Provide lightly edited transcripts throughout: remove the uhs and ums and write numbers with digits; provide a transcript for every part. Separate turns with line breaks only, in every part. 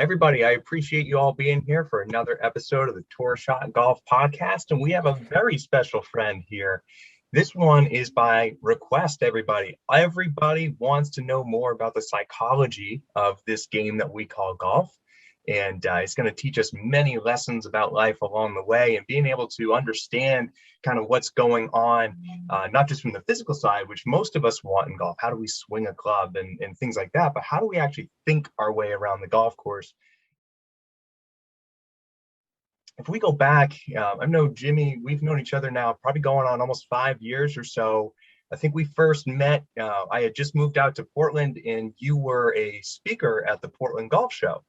Everybody, I appreciate you all being here for another episode of the Tour Shot Golf Podcast. And we have a very special friend here. This one is by request, everybody. Everybody wants to know more about the psychology of this game that we call golf. And it's going to teach us many lessons about life along the way and being able to understand kind of what's going on, not just from the physical side, which most of us want in golf. How do we swing a club and things like that? But how do we actually think our way around the golf course? If we go back, I know Jimmy, we've known each other now probably going on almost 5 years or so. I think we first met, I had just moved out to Portland and you were a speaker at the Portland Golf Show.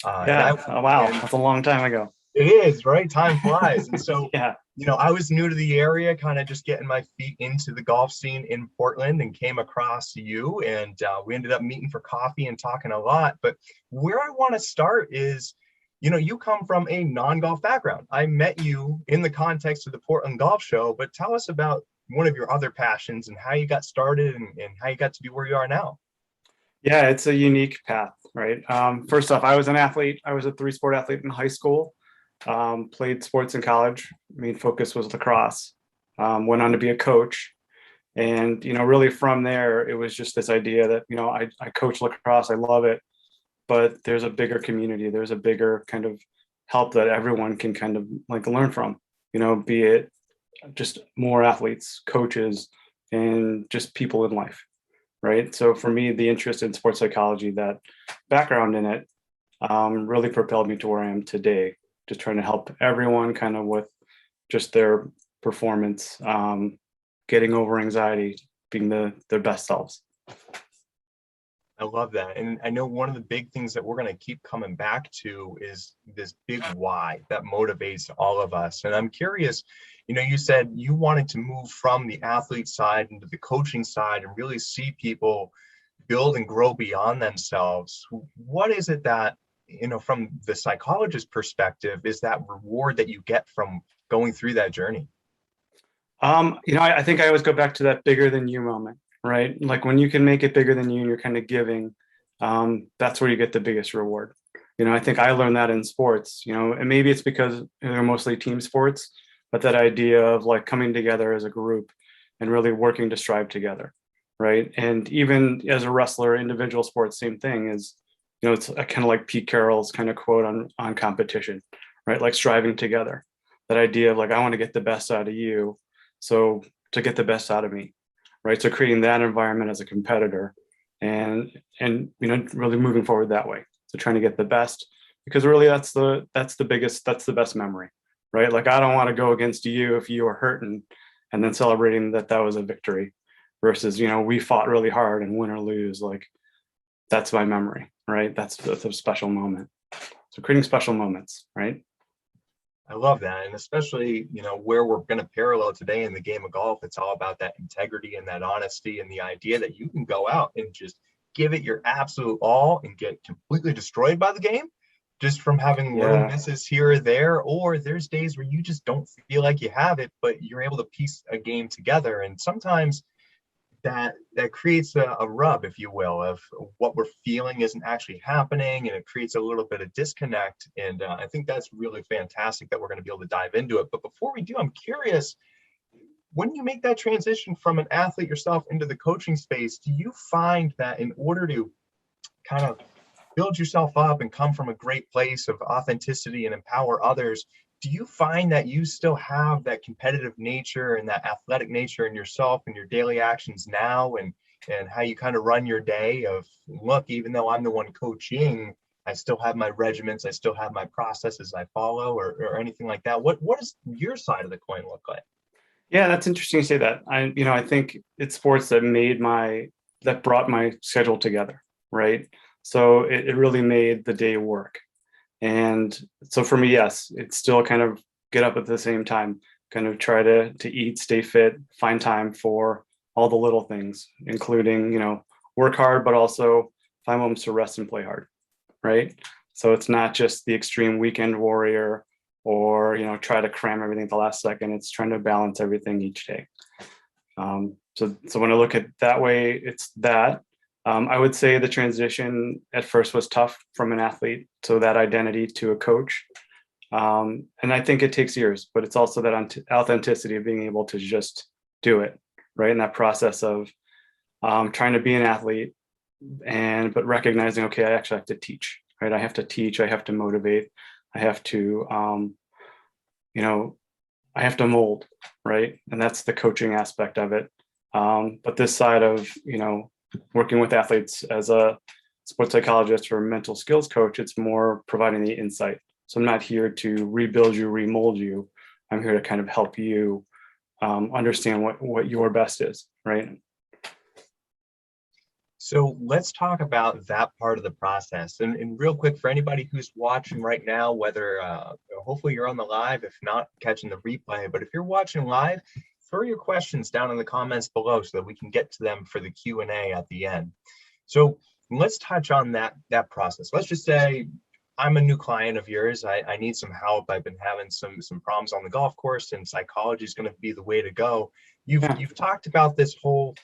Wow. That's a long time ago.
It is, right? Time flies. And so,
Yeah.
I was new to the area, kind of just getting my feet into the golf scene in Portland and came across you. And we ended up meeting for coffee and talking a lot. But where I want to start is, you come from a non-golf background. I met you in the context of the Portland Golf Show, but tell us about one of your other passions and how you got started and how you got to be where you are now.
Yeah, it's a unique path, right? First off, I was an athlete. I was a three-sport athlete in high school, played sports in college. Main focus was lacrosse. Went on to be a coach. And, really from there, it was just this idea that, I coach lacrosse. I love it. But there's a bigger community. There's a bigger kind of help that everyone can kind of learn from, be it just more athletes, coaches, and just people in life. Right. So for me, the interest in sports psychology, that background in it, really propelled me to where I am today, just trying to help everyone kind of with just their performance, getting over anxiety, being their best selves.
I love that. And I know one of the big things that we're going to keep coming back to is this big why that motivates all of us. And I'm curious, you said you wanted to move from the athlete side into the coaching side and really see people build and grow beyond themselves. What is it that, from the psychologist perspective, is that reward that you get from going through that journey?
I think I always go back to that bigger than you moment. Right? Like when you can make it bigger than you and you're kind of giving, that's where you get the biggest reward. I think I learned that in sports, and maybe it's because they're mostly team sports, but that idea of coming together as a group and really working to strive together. Right. And even as a wrestler, individual sports, same thing is, it's kind of like Pete Carroll's kind of quote on competition, right? Like striving together, that idea of I want to get the best out of you. So to get the best out of me. Right. So creating that environment as a competitor and really moving forward that way. So trying to get the best, because really that's the best memory, right? I don't want to go against you if you are hurting and then celebrating that was a victory versus, we fought really hard and win or lose. That's my memory, right? That's a special moment. So creating special moments, right?
I love that. And especially, where we're going to parallel today in the game of golf, it's all about that integrity and that honesty and the idea that you can go out and just give it your absolute all and get completely destroyed by the game just from having little misses here or there. Or there's days where you just don't feel like you have it, but you're able to piece a game together. And sometimes that creates a rub, if you will, of what we're feeling isn't actually happening, and it creates a little bit of disconnect. And I think that's really fantastic that we're going to be able to dive into it. But before we do, I'm curious, when you make that transition from an athlete yourself into the coaching space, do you find that in order to kind of build yourself up and come from a great place of authenticity and empower others, do you find that you still have that competitive nature and that athletic nature in yourself and your daily actions now, and how you kind of run your day of, look, even though I'm the one coaching, I still have my regiments, I still have my processes I follow, or anything like that? What does your side of the coin look like?
Yeah, that's interesting to say that. I think it's sports that brought my schedule together, right? So it really made the day work. And so for me, yes, it's still kind of get up at the same time, kind of try to eat, stay fit, find time for all the little things, including, work hard, but also find moments to rest and play hard, right? So it's not just the extreme weekend warrior or, try to cram everything at the last second. It's trying to balance everything each day. So when I look at it that way, it's that. I would say the transition at first was tough from an athlete, so that identity to a coach. And I think it takes years, but it's also that authenticity of being able to just do it, right? In that process of trying to be an athlete, but recognizing, okay, I actually have to teach, right? I have to teach, I have to motivate, I have to, I have to mold, right? And that's the coaching aspect of it. But this side of, working with athletes as a sports psychologist or mental skills coach, it's more providing the insight. So I'm not here to rebuild you, remold you. I'm here to kind of help you understand what your best is, right?
So let's talk about that part of the process. And real quick, for anybody who's watching right now, whether hopefully you're on the live, if not catching the replay, but if you're watching live, throw your questions down in the comments below so that we can get to them for the Q&A at the end. So let's touch on that process. Let's just say I'm a new client of yours. I need some help. I've been having some problems on the golf course, and psychology is going to be the way to go. You've talked about this whole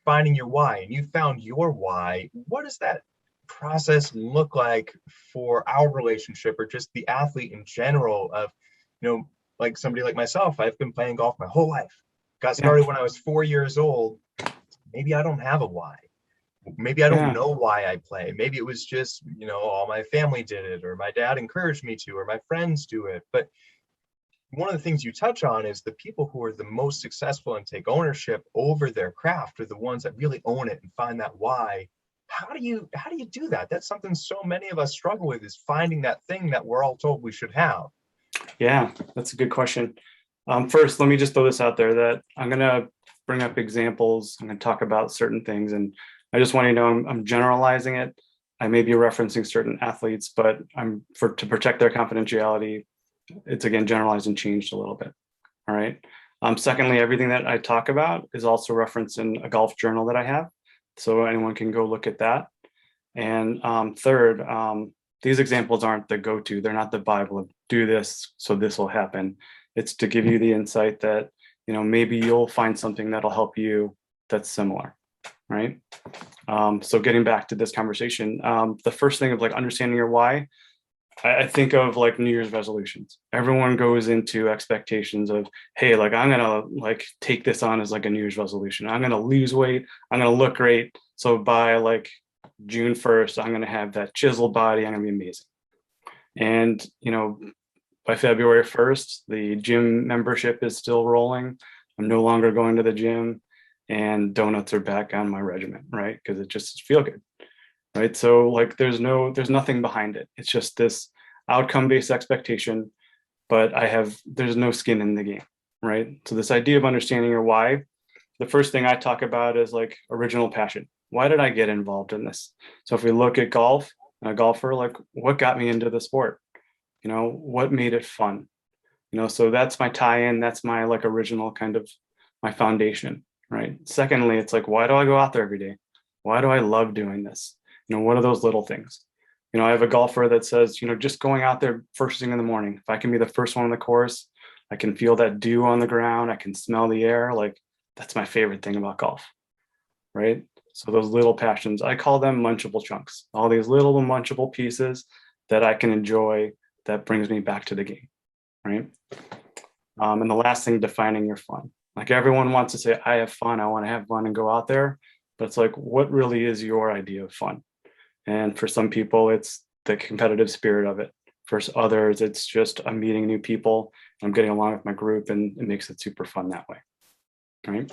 finding your why, and you found your why. What does that process look like for our relationship, or just the athlete in general? Of, like somebody like myself, I've been playing golf my whole life. Got started when I was 4 years old. Maybe I don't have a why. Maybe I don't know why I play. Maybe it was just, all my family did it, or my dad encouraged me to, or my friends do it. But one of the things you touch on is the people who are the most successful and take ownership over their craft are the ones that really own it and find that why. How do you do that? That's something so many of us struggle with, is finding that thing that we're all told we should have.
Yeah, that's a good question. First, let me just throw this out there that I'm going to bring up examples. I'm going to talk about certain things, and I just want you to know I'm generalizing it. I may be referencing certain athletes, but to protect their confidentiality, it's again generalized and changed a little bit. All right. Secondly, everything that I talk about is also referenced in a golf journal that I have, so anyone can go look at that. And third, these examples aren't the go-to. They're not the Bible of do this so this will happen. It's to give you the insight that maybe you'll find something that'll help you that's similar, right? So getting back to this conversation, the first thing of like understanding your why, I think of like New Year's resolutions. Everyone goes into expectations of, hey, like I'm gonna like take this on as like a New Year's resolution. I'm gonna lose weight. I'm gonna look great. So by like June 1st, I'm gonna have that chiseled body. I'm gonna be amazing. And by February 1st, the gym membership is still rolling. I'm no longer going to the gym, and donuts are back on my regimen, right? Because it just feels good. Right. So like there's nothing behind it. It's just this outcome-based expectation, but there's no skin in the game. Right. So this idea of understanding your why, the first thing I talk about is like original passion. Why did I get involved in this? So if we look at golf, a golfer, like what got me into the sport? What made it fun? So that's my tie-in. That's my like original kind of my foundation. Right. Secondly, it's like, why do I go out there every day? Why do I love doing this? What are those little things? I have a golfer that says, just going out there first thing in the morning, if I can be the first one on the course, I can feel that dew on the ground, I can smell the air. Like that's my favorite thing about golf, right? So those little passions, I call them munchable chunks, all these little munchable pieces that I can enjoy that brings me back to the game, right? And the last thing, defining your fun. Like everyone wants to say, I have fun, I want to have fun and go out there. But it's like, what really is your idea of fun? And for some people, it's the competitive spirit of it. For others, it's just I'm meeting new people, I'm getting along with my group, and it makes it super fun that way. Right?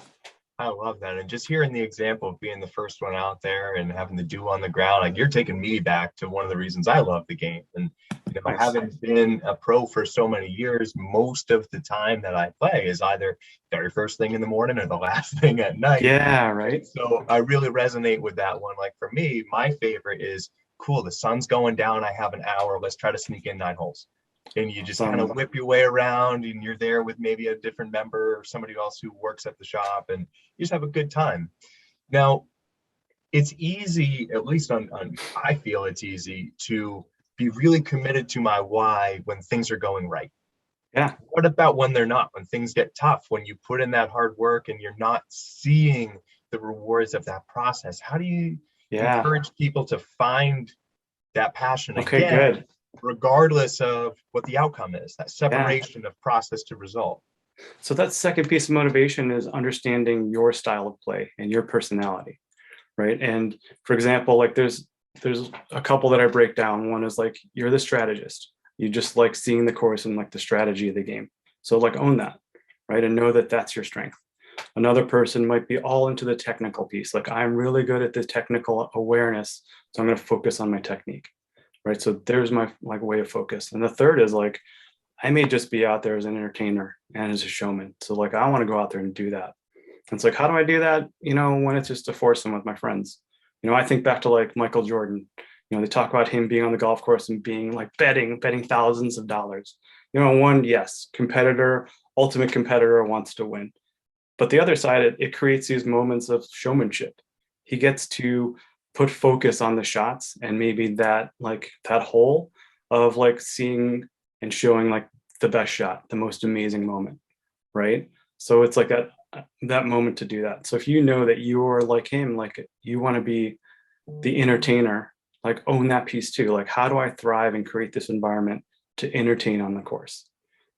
I love that. And just hearing the example of being the first one out there and having the dew on the ground, like you're taking me back to one of the reasons I love the game. And
Nice.
having been a pro for so many years, most of the time that I play is either very first thing in the morning or the last thing at night.
Yeah, right.
So I really resonate with that one. Like for me, my favorite is cool. The sun's going down. I have an hour. Let's try to sneak in 9 holes. And you just kind of whip your way around, and you're there with maybe a different member or somebody else who works at the shop, and you just have a good time. Now, it's easy, at least I feel it's easy to be really committed to my why when things are going right.
Yeah.
What about when they're not, when things get tough, when you put in that hard work and you're not seeing the rewards of that process? How do you
Yeah.
encourage people to find that passion
Okay,
again,
good.
regardless of what the outcome is, that
Yeah.
separation of process to result.
So that second piece of motivation is understanding your style of play and your personality, right? And for example, like there's a couple that I break down. One is like you're the strategist. You just like seeing the course and like the strategy of the game. So like own that, right? And know that that's your strength. Another person might be all into the technical piece. Like I'm really good at the technical awareness, so I'm going to focus on my technique, right? So there's my like way of focus. And the third is like I may just be out there as an entertainer and as a showman. So like I want to go out there and do that. And it's like, how do I do that? When it's just a foursome with my friends. I think back to like Michael Jordan. They talk about him being on the golf course and being like betting thousands of dollars. One, yes, competitor, ultimate competitor wants to win. But the other side, it creates these moments of showmanship. He gets to put focus on the shots and maybe that like that hole of like seeing and showing like the best shot, the most amazing moment, right? So it's like that moment to do that. So if you know that you're like him, like you want to be the entertainer, like own that piece too. Like how do I thrive and create this environment to entertain on the course?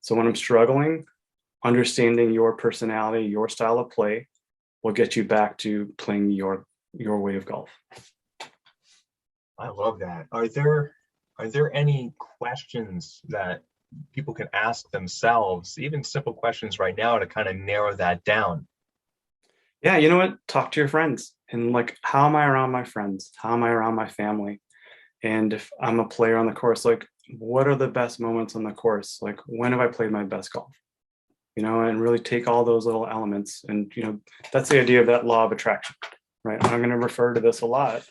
So when I'm struggling, understanding your personality, your style of play will get you back to playing your way of golf.
I love that. Are there any questions that people can ask themselves, even simple questions right now, to kind of narrow that down?
Yeah, you know what? Talk to your friends and like, how am I around my friends? How am I around my family? And if I'm a player on the course, like, what are the best moments on the course? Like, when have I played my best golf? And really take all those little elements. And, that's the idea of that law of attraction, right? And I'm going to refer to this a lot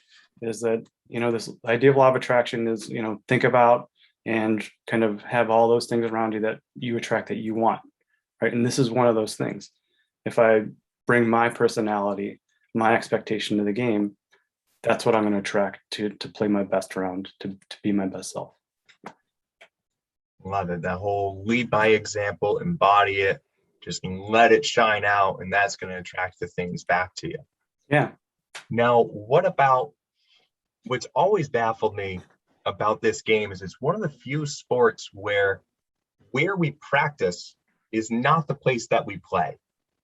is that, this idea of law of attraction is, think about and kind of have all those things around you that you attract that you want, right? And this is one of those things. If I bring my personality, my expectation to the game, that's what I'm going to attract to play my best round, to be my best self.
Love it. That whole lead by example, embody it, just let it shine out, and that's going to attract the things back to you.
Yeah.
Now, what about what's always baffled me about this game is it's one of the few sports where we practice is not the place that we play,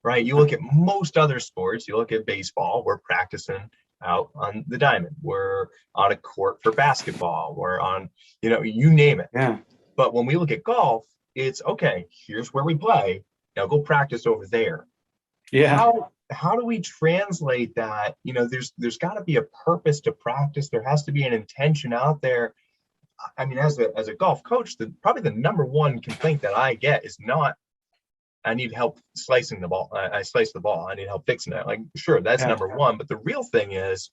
right? You look at most other sports, you look at baseball, we're practicing out on the diamond, we're on a court for basketball, we're on, you name it.
Yeah.
But when we look at golf, it's okay, here's where we play. Now go practice over there.
Yeah.
How do we translate that? There's got to be a purpose to practice. There has to be an intention out there. I mean, as a golf coach, probably the number one complaint that I get is not, I need help slicing the ball. I slice the ball. I need help fixing it. Like, sure, that's
Yeah.
number one. But the real thing is,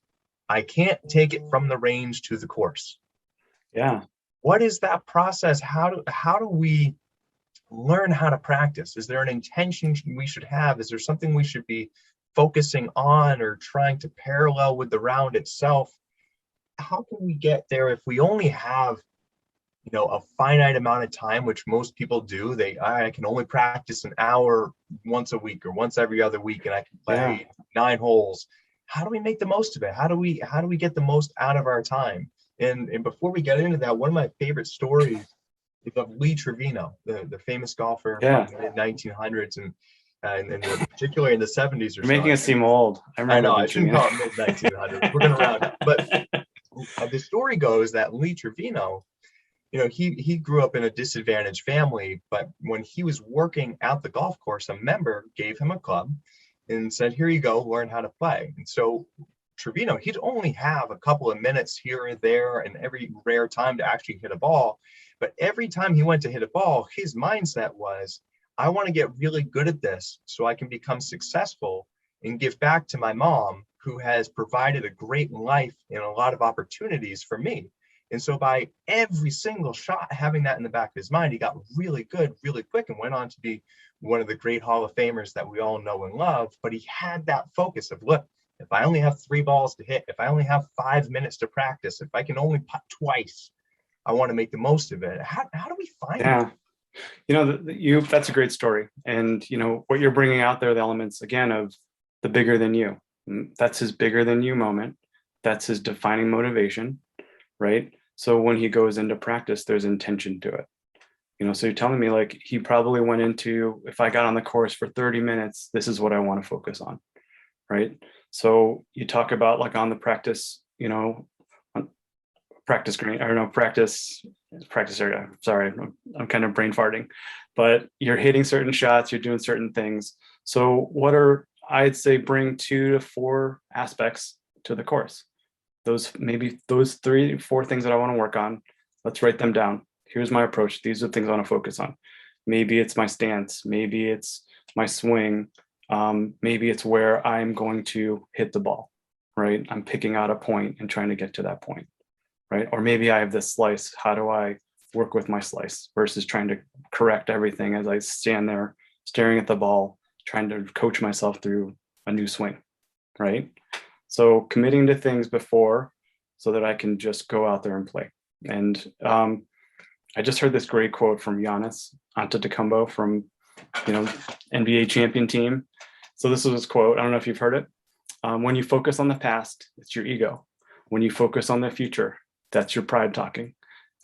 I can't take it from the range to the course.
Yeah.
What is that process? How do we learn how to practice? Is there an intention we should have? Is there something we should be focusing on or trying to parallel with the round itself? How can we get there if we only have a finite amount of time, which most people do? I can only practice an hour once a week or once every other week, and I can play 9 holes. How do we make the most of it? How do we get the most out of our time? And before we get into that, one of my favorite stories is of Lee Trevino, the famous golfer from the mid 1900s, and particularly in the 70s or
You're
so.
making us seem old.
I know, I shouldn't call it mid 1900s. We're going to round up. But the story goes that Lee Trevino, he grew up in a disadvantaged family, but when he was working at the golf course, a member gave him a club and said, here you go, learn how to play. And so Trevino, he'd only have a couple of minutes here and there and every rare time to actually hit a ball. But every time he went to hit a ball, his mindset was, I want to get really good at this so I can become successful and give back to my mom, who has provided a great life and a lot of opportunities for me. And so by every single shot, having that in the back of his mind, he got really good, really quick, and went on to be one of the great Hall of Famers that we all know and love. But he had that focus of, look, if I only have 3 balls to hit, if I only have 5 minutes to practice, if I can only putt twice, I want to make the most of it. How do we find that?
That's a great story. And, what you're bringing out there, the elements, again, of the bigger than you. That's his bigger than you moment. That's his defining motivation, right? So when he goes into practice, there's intention to it. So you're telling me like he probably went into, if I got on the course for 30 minutes, this is what I want to focus on, right? So you talk about like on the practice, on practice green, or no, practice area. Sorry, I'm kind of brain farting, but you're hitting certain shots, you're doing certain things. So what are, I'd say, bring 2 to 4 aspects to the course. Maybe those 3, 4 things that I want to work on. Let's write them down. Here's my approach. These are the things I want to focus on. Maybe it's my stance. Maybe it's my swing. Maybe it's where I'm going to hit the ball, right? I'm picking out a point and trying to get to that point, right? Or maybe I have this slice. How do I work with my slice versus trying to correct everything as I stand there staring at the ball, trying to coach myself through a new swing, right? So committing to things before so that I can just go out there and play. And I just heard this great quote from Giannis Antetokounmpo from, NBA champion team. So this was his quote. I don't know if you've heard it. When you focus on the past, it's your ego. When you focus on the future, that's your pride talking.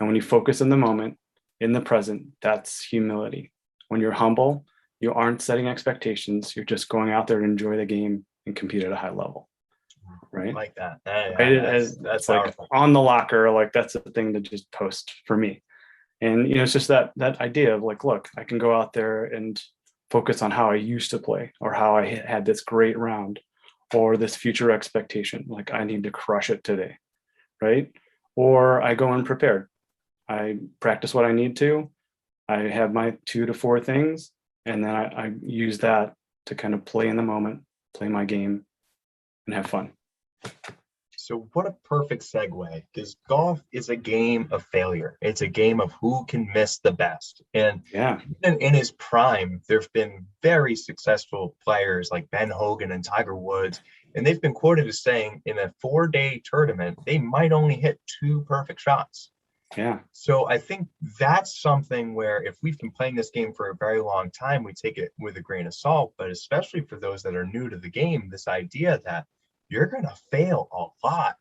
And when you focus in the moment, in the present, that's humility. When you're humble, you aren't setting expectations. You're just going out there to enjoy the game and compete at a high level. Right.
I like that.
Right.
That's
like on the locker, like that's the thing to just post for me. And, it's just that idea of like, look, I can go out there and focus on how I used to play or how I had this great round or this future expectation. Like I need to crush it today. Right. Or I go unprepared. I practice what I need to. I have my 2 to 4 things. And then I use that to kind of play in the moment, play my game and have fun.
So what a perfect segue, because golf is a game of failure. It's a game of who can miss the best. And even in his prime, there have been very successful players like Ben Hogan and Tiger Woods, and they've been quoted as saying in a 4-day tournament, they might only hit 2 perfect shots.
Yeah.
So I think that's something where if we've been playing this game for a very long time, we take it with a grain of salt, but especially for those that are new to the game, this idea that you're going to fail a lot,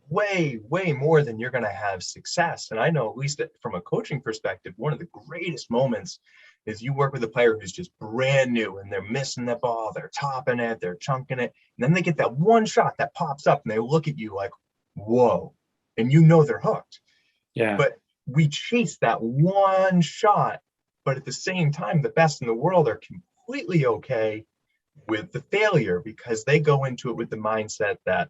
way more than you're going to have success. And I know, at least from a coaching perspective, one of the greatest moments is you work with a player who's just brand new and they're missing the ball, they're topping it, they're chunking it. And then they get that one shot that pops up and they look at you like, whoa, and they're hooked.
Yeah.
But we chase that one shot, but at the same time, the best in the world are completely okay with the failure because they go into it with the mindset that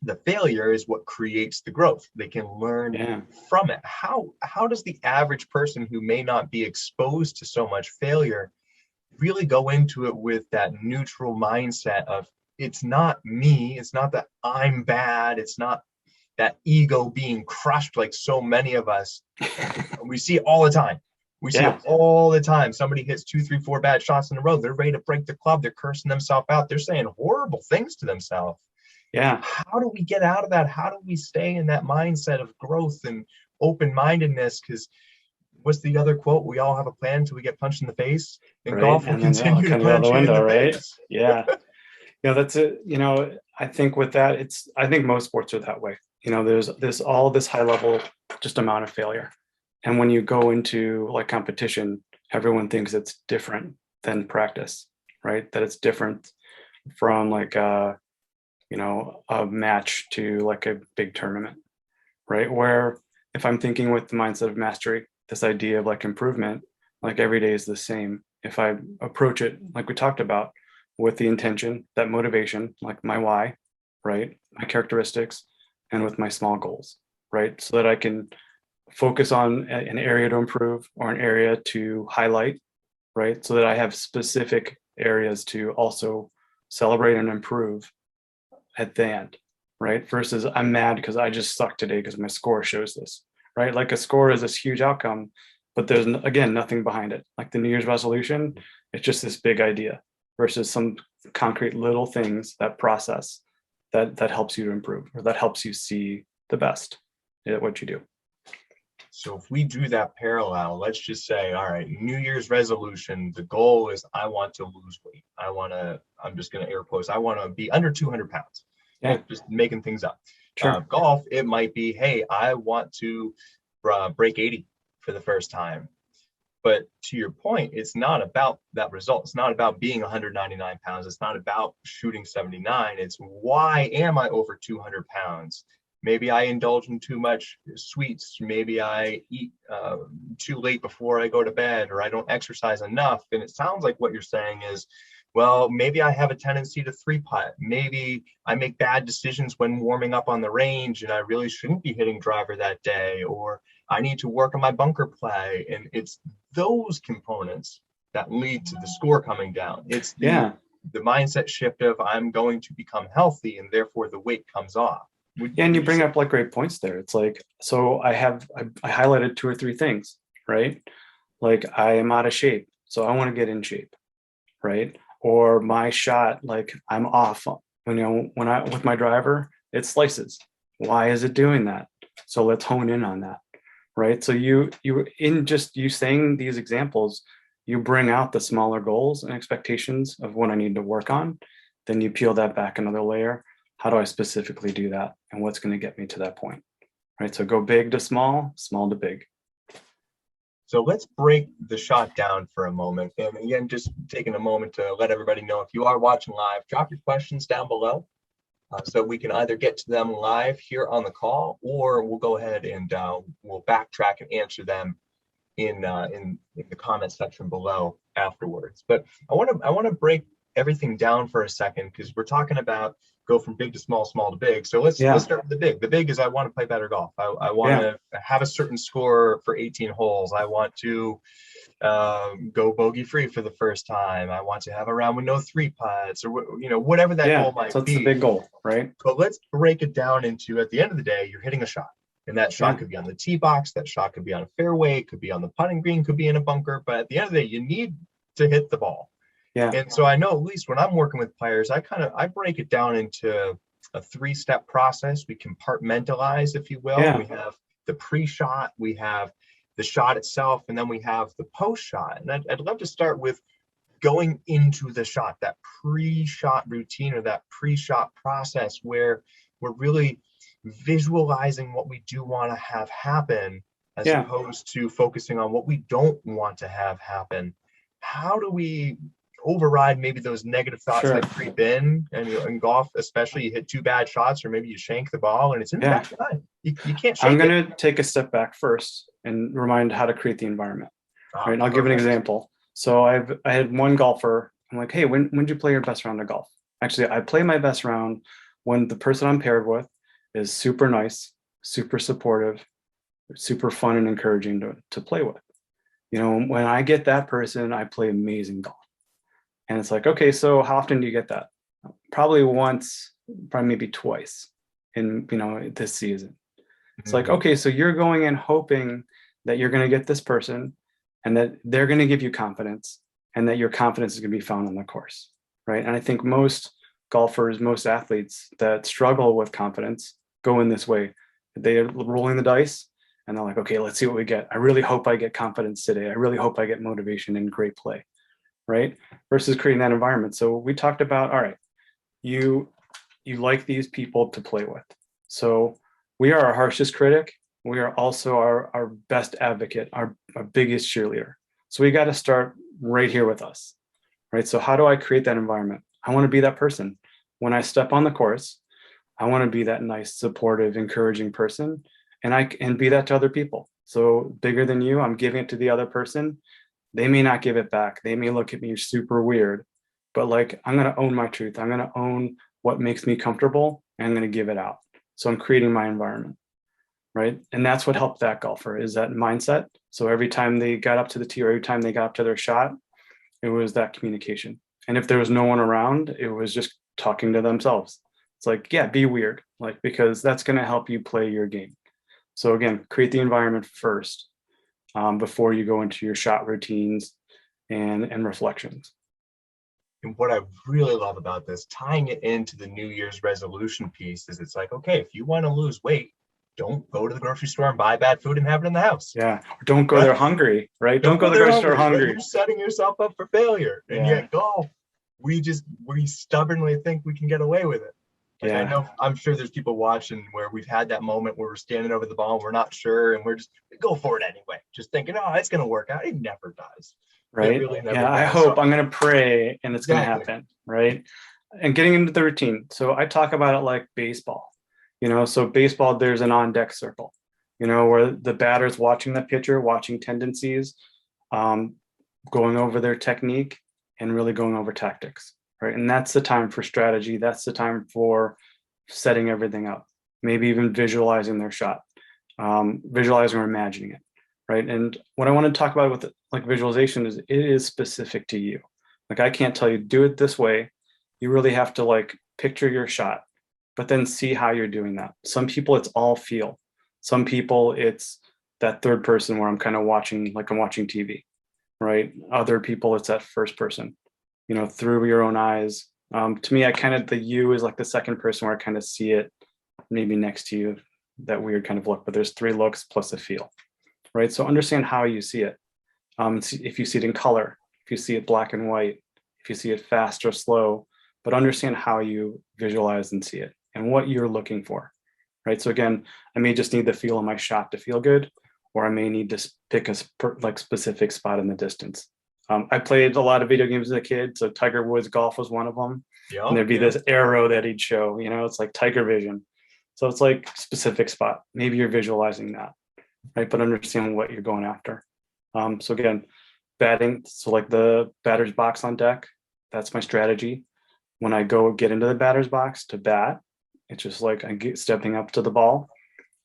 the failure is what creates the growth. They can learn from it. How does the average person who may not be exposed to so much failure really go into it with that neutral mindset of it's not me, it's not that I'm bad, it's not that ego being crushed like so many of us. We see it all the time. We see it all the time. Somebody hits 2, 3, 4 bad shots in a row. They're ready to break the club. They're cursing themselves out. They're saying horrible things to themselves.
Yeah.
How do we get out of that? How do we stay in that mindset of growth and open-mindedness? Because what's the other quote? We all have a plan until we get punched in the face. And golf will continue to punch you in the face.
Yeah. That's it. I think with that, I think most sports are that way. There's all this high level, just amount of failure. And when you go into like competition, everyone thinks it's different than practice, right? That it's different from like a match to like a big tournament, right? Where if I'm thinking with the mindset of mastery, this idea of like improvement, like every day is the same. If I approach it, like we talked about, with the intention, that motivation, like my why, right? My characteristics, and with my small goals, right? So that I can focus on an area to improve or an area to highlight, right? So that I have specific areas to also celebrate and improve at the end, right? Versus I'm mad because I just suck today because my score shows this, right? Like a score is this huge outcome, but there's, again, nothing behind it. Like the New Year's resolution, it's just this big idea versus some concrete little things, that process that helps you to improve or that helps you see the best at what you do.
So if we do that parallel, let's just say, all right, New Year's resolution, the goal is I want to lose weight. I'm just going to air quotes, I want to be under 200 pounds.
Yeah.
Just making things up.
Sure.
Golf, it might be, hey, I want to break 80 for the first time. But to your point, it's not about that result. It's not about being 199 pounds. It's not about shooting 79. It's why am I over 200 pounds? Maybe I indulge in too much sweets. Maybe I eat too late before I go to bed, or I don't exercise enough. And it sounds like what you're saying is, well, maybe I have a tendency to three putt. Maybe I make bad decisions when warming up on the range and I really shouldn't be hitting driver that day, or I need to work on my bunker play. And it's those components that lead to the score coming down. It's the mindset shift of I'm going to become healthy and therefore the weight comes off.
And you bring up like great points there. It's like, so I highlighted 2 or 3 things, right? Like I am out of shape, so I want to get in shape, right? Or my shot, like I'm off, when with my driver, it slices. Why is it doing that? So let's hone in on that, right? So you saying these examples, you bring out the smaller goals and expectations of what I need to work on. Then you peel that back another layer. How do I specifically do that? And what's going to get me to that point, right? So go big to small, small to big.
So let's break the shot down for a moment. And again, just taking a moment to let everybody know, if you are watching live, drop your questions down below so we can either get to them live here on the call, or we'll go ahead and we'll backtrack and answer them in the comment section below afterwards. But I want to break everything down for a second, because we're talking about go from big to small, small to big. So let's start with the big. The big is I want to play better golf. I want to have a certain score for 18 holes. I want to go bogey free for the first time. I want to have a round with no three putts, or whatever that goal might be.
So it's the big goal, right?
But let's break it down into, at the end of the day, you're hitting a shot. And that shot could be on the tee box, that shot could be on a fairway, it could be on the putting green, could be in a bunker. But at the end of the day, you need to hit the ball. And so I know, at least when I'm working with players, I break it down into a 3-step process. We compartmentalize, if you will. We have the pre-shot, we have the shot itself, and then we have the post-shot. And I'd love to start with going into the shot, that pre-shot routine or that pre-shot process, where we're really visualizing what we do want to have happen, as opposed to focusing on what we don't want to have happen. How do we override maybe those negative thoughts that creep in? And in golf, especially, you hit 2 bad shots, or maybe you shank the ball and it's in the back of the line. You can't shake
I'm going to take a step back first and remind how to create the environment. Right. And I'll give an example. So I had one golfer. I'm like, hey, when did you play your best round of golf? Actually, I play my best round when the person I'm paired with is super nice, super supportive, super fun and encouraging to play with. When I get that person, I play amazing golf. And it's like, okay, so how often do you get that? Probably once, probably maybe twice in, this season. It's like, okay, so you're going in hoping that you're going to get this person and that they're going to give you confidence, and that your confidence is going to be found on the course, right? And I think most golfers, most athletes that struggle with confidence go in this way. They're rolling the dice and they're like, okay, let's see what we get. I really hope I get confidence today. I really hope I get motivation and great play. Right? Versus creating that environment. So we talked about, all right, you like these people to play with. So we are our harshest critic. We are also our best advocate, our biggest cheerleader. So we got to start right here with us, right? So how do I create that environment? I want to be that person. When I step on the course, I want to be that nice, supportive, encouraging person, and be that to other people. So bigger than you, I'm giving it to the other person. They may not give it back. They may look at me super weird, but like, I'm going to own my truth. I'm going to own what makes me comfortable, and I'm going to give it out. So I'm creating my environment, right? And that's what helped that golfer, is that mindset. So every time they got up to the tee, or every time they got up to their shot, it was that communication. And if there was no one around, it was just talking to themselves. It's like, be weird, like, because that's going to help you play your game. So again, create the environment first. Before you go into your shot routines and reflections.
And what I really love about this, tying it into the New Year's resolution piece, is it's like, okay, if you want to lose weight, don't go to the grocery store and buy bad food and have it in the house.
Don't go there hungry, right? Don't go to the grocery store hungry.
You're setting yourself up for failure. And yet golf, we stubbornly think we can get away with it. Like I
Yeah.
know, I'm sure there's people watching where we've had that moment where we're standing over the ball and we're not sure and we're just go for it anyway, just thinking, oh, it's going to work out. It never does. It
Right.
really never
Yeah. I
does.
hope
So
I'm going to pray and it's going to
exactly.
happen. Right. And getting into the routine. So I talk about it like baseball, so baseball, there's an on deck circle, where the batter's watching the pitcher, watching tendencies, um, going over their technique and really going over tactics. Right. And that's the time for strategy. That's the time for setting everything up, maybe even visualizing their shot, visualizing or imagining it. Right. And what I want to talk about with like visualization is it is specific to you. Like I can't tell you do it this way. You really have to like picture your shot, but then see how you're doing that. Some people it's all feel. Some people it's that third person where I'm kind of watching, like I'm watching TV, right? Other people it's that first person, through your own eyes. To me, I kind of the you is like the second person where I kind of see it maybe next to you, that weird kind of look, but there's three looks plus a feel, right? So understand how you see it. If you see it in color, if you see it black and white, if you see it fast or slow, but understand how you visualize and see it and what you're looking for, right? So again, I may just need the feel of my shot to feel good, or I may need to pick a like specific spot in the distance. I played a lot of video games as a kid, so Tiger Woods golf was one of them, and
Yeah.
there'd be this arrow that he'd show. It's like Tiger Vision, so it's like specific spot. Maybe you're visualizing that, right? But understand what you're going after. So again, batting. So like the batter's box on deck, that's my strategy. When I go get into the batter's box to bat, it's just like I get stepping up to the ball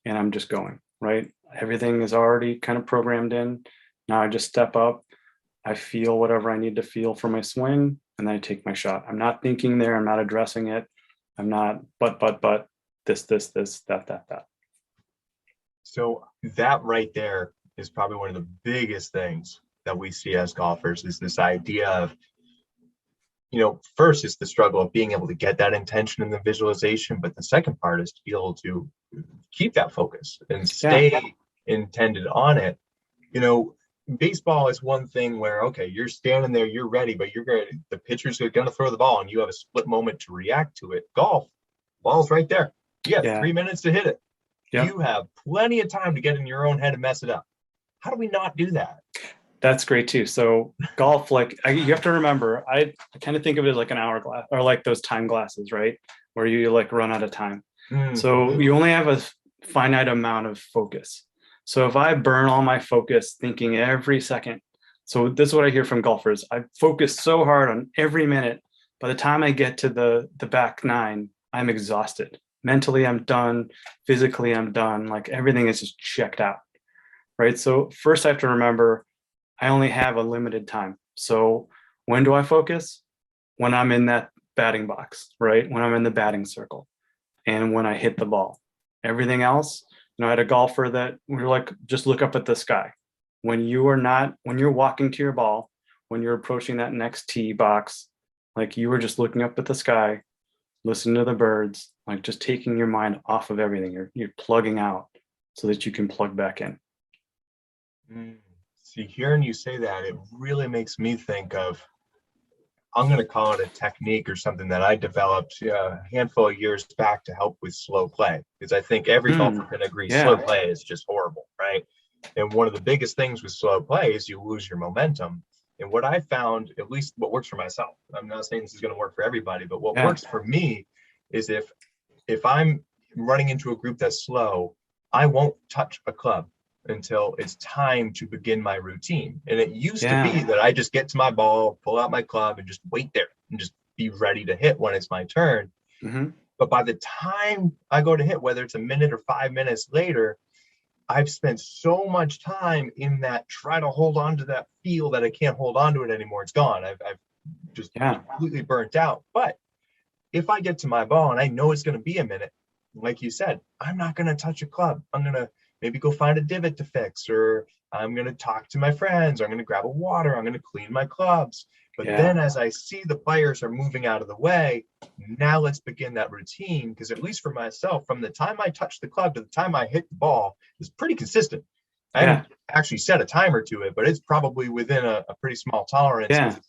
and I'm just going, right? Everything is already kind of programmed in. Now I just step up. I feel whatever I need to feel for my swing, and then I take my shot. I'm not thinking there. I'm not addressing it. I'm not, but, this, that.
So that right there is probably one of the biggest things that we see as golfers is this idea of, first is the struggle of being able to get that intention in the visualization, but the second part is to be able to keep that focus and
Yeah.
stay intended on it. Baseball is one thing where, okay, you're standing there, you're ready, but the pitcher's going to throw the ball and you have a split moment to react to it. Golf, ball's right there. You have
Yeah.
3 minutes to hit it.
Yeah.
You have plenty of time to get in your own head and mess it up. How do we not do that?
That's great too. So golf, like you have to remember, I kind of think of it as like an hourglass or like those time glasses, right? Where you like run out of time. So you only have a finite amount of focus. So if I burn all my focus thinking every second, so this is what I hear from golfers. I focus so hard on every minute. By the time I get to the back nine, I'm exhausted. Mentally, I'm done. Physically, I'm done. Like everything is just checked out, right? So first I have to remember I only have a limited time. So when do I focus? When I'm in that batting box, right? When I'm in the batting circle and when I hit the ball. Everything else, I had a golfer that we were like, just look up at the sky. When you're walking to your ball, when you're approaching that next tee box, like you were just looking up at the sky, listening to the birds, like just taking your mind off of everything. You're plugging out so that you can plug back in.
See, hearing you say that, it really makes me think of, I'm going to call it a technique or something that I developed a handful of years back to help with slow play. Because I think every golfer can agree slow
Yeah.
play is just horrible, right? And one of the biggest things with slow play is you lose your momentum. And what I found, at least what works for myself, I'm not saying this is going to work for everybody, but what works for me is if I'm running into a group that's slow, I won't touch a club until it's time to begin my routine. And it used to be that I just get to my ball, pull out my club, and just wait there and just be ready to hit when it's my turn.
Mm-hmm.
But by the time I go to hit, whether it's a minute or 5 minutes later, I've spent so much time in that try to hold on to that feel that I can't hold on to it anymore. It's gone. I've just completely burnt out. But if I get to my ball and I know it's going to be a minute, like you said, I'm not going to touch a club. I'm going to maybe go find a divot to fix, or I'm going to talk to my friends. I'm going to grab a water. I'm going to clean my clubs. But then as I see the players are moving out of the way, now let's begin that routine. Because at least for myself, from the time I touch the club to the time I hit the ball is pretty consistent. I haven't actually set a timer to it, but it's probably within a pretty small tolerance.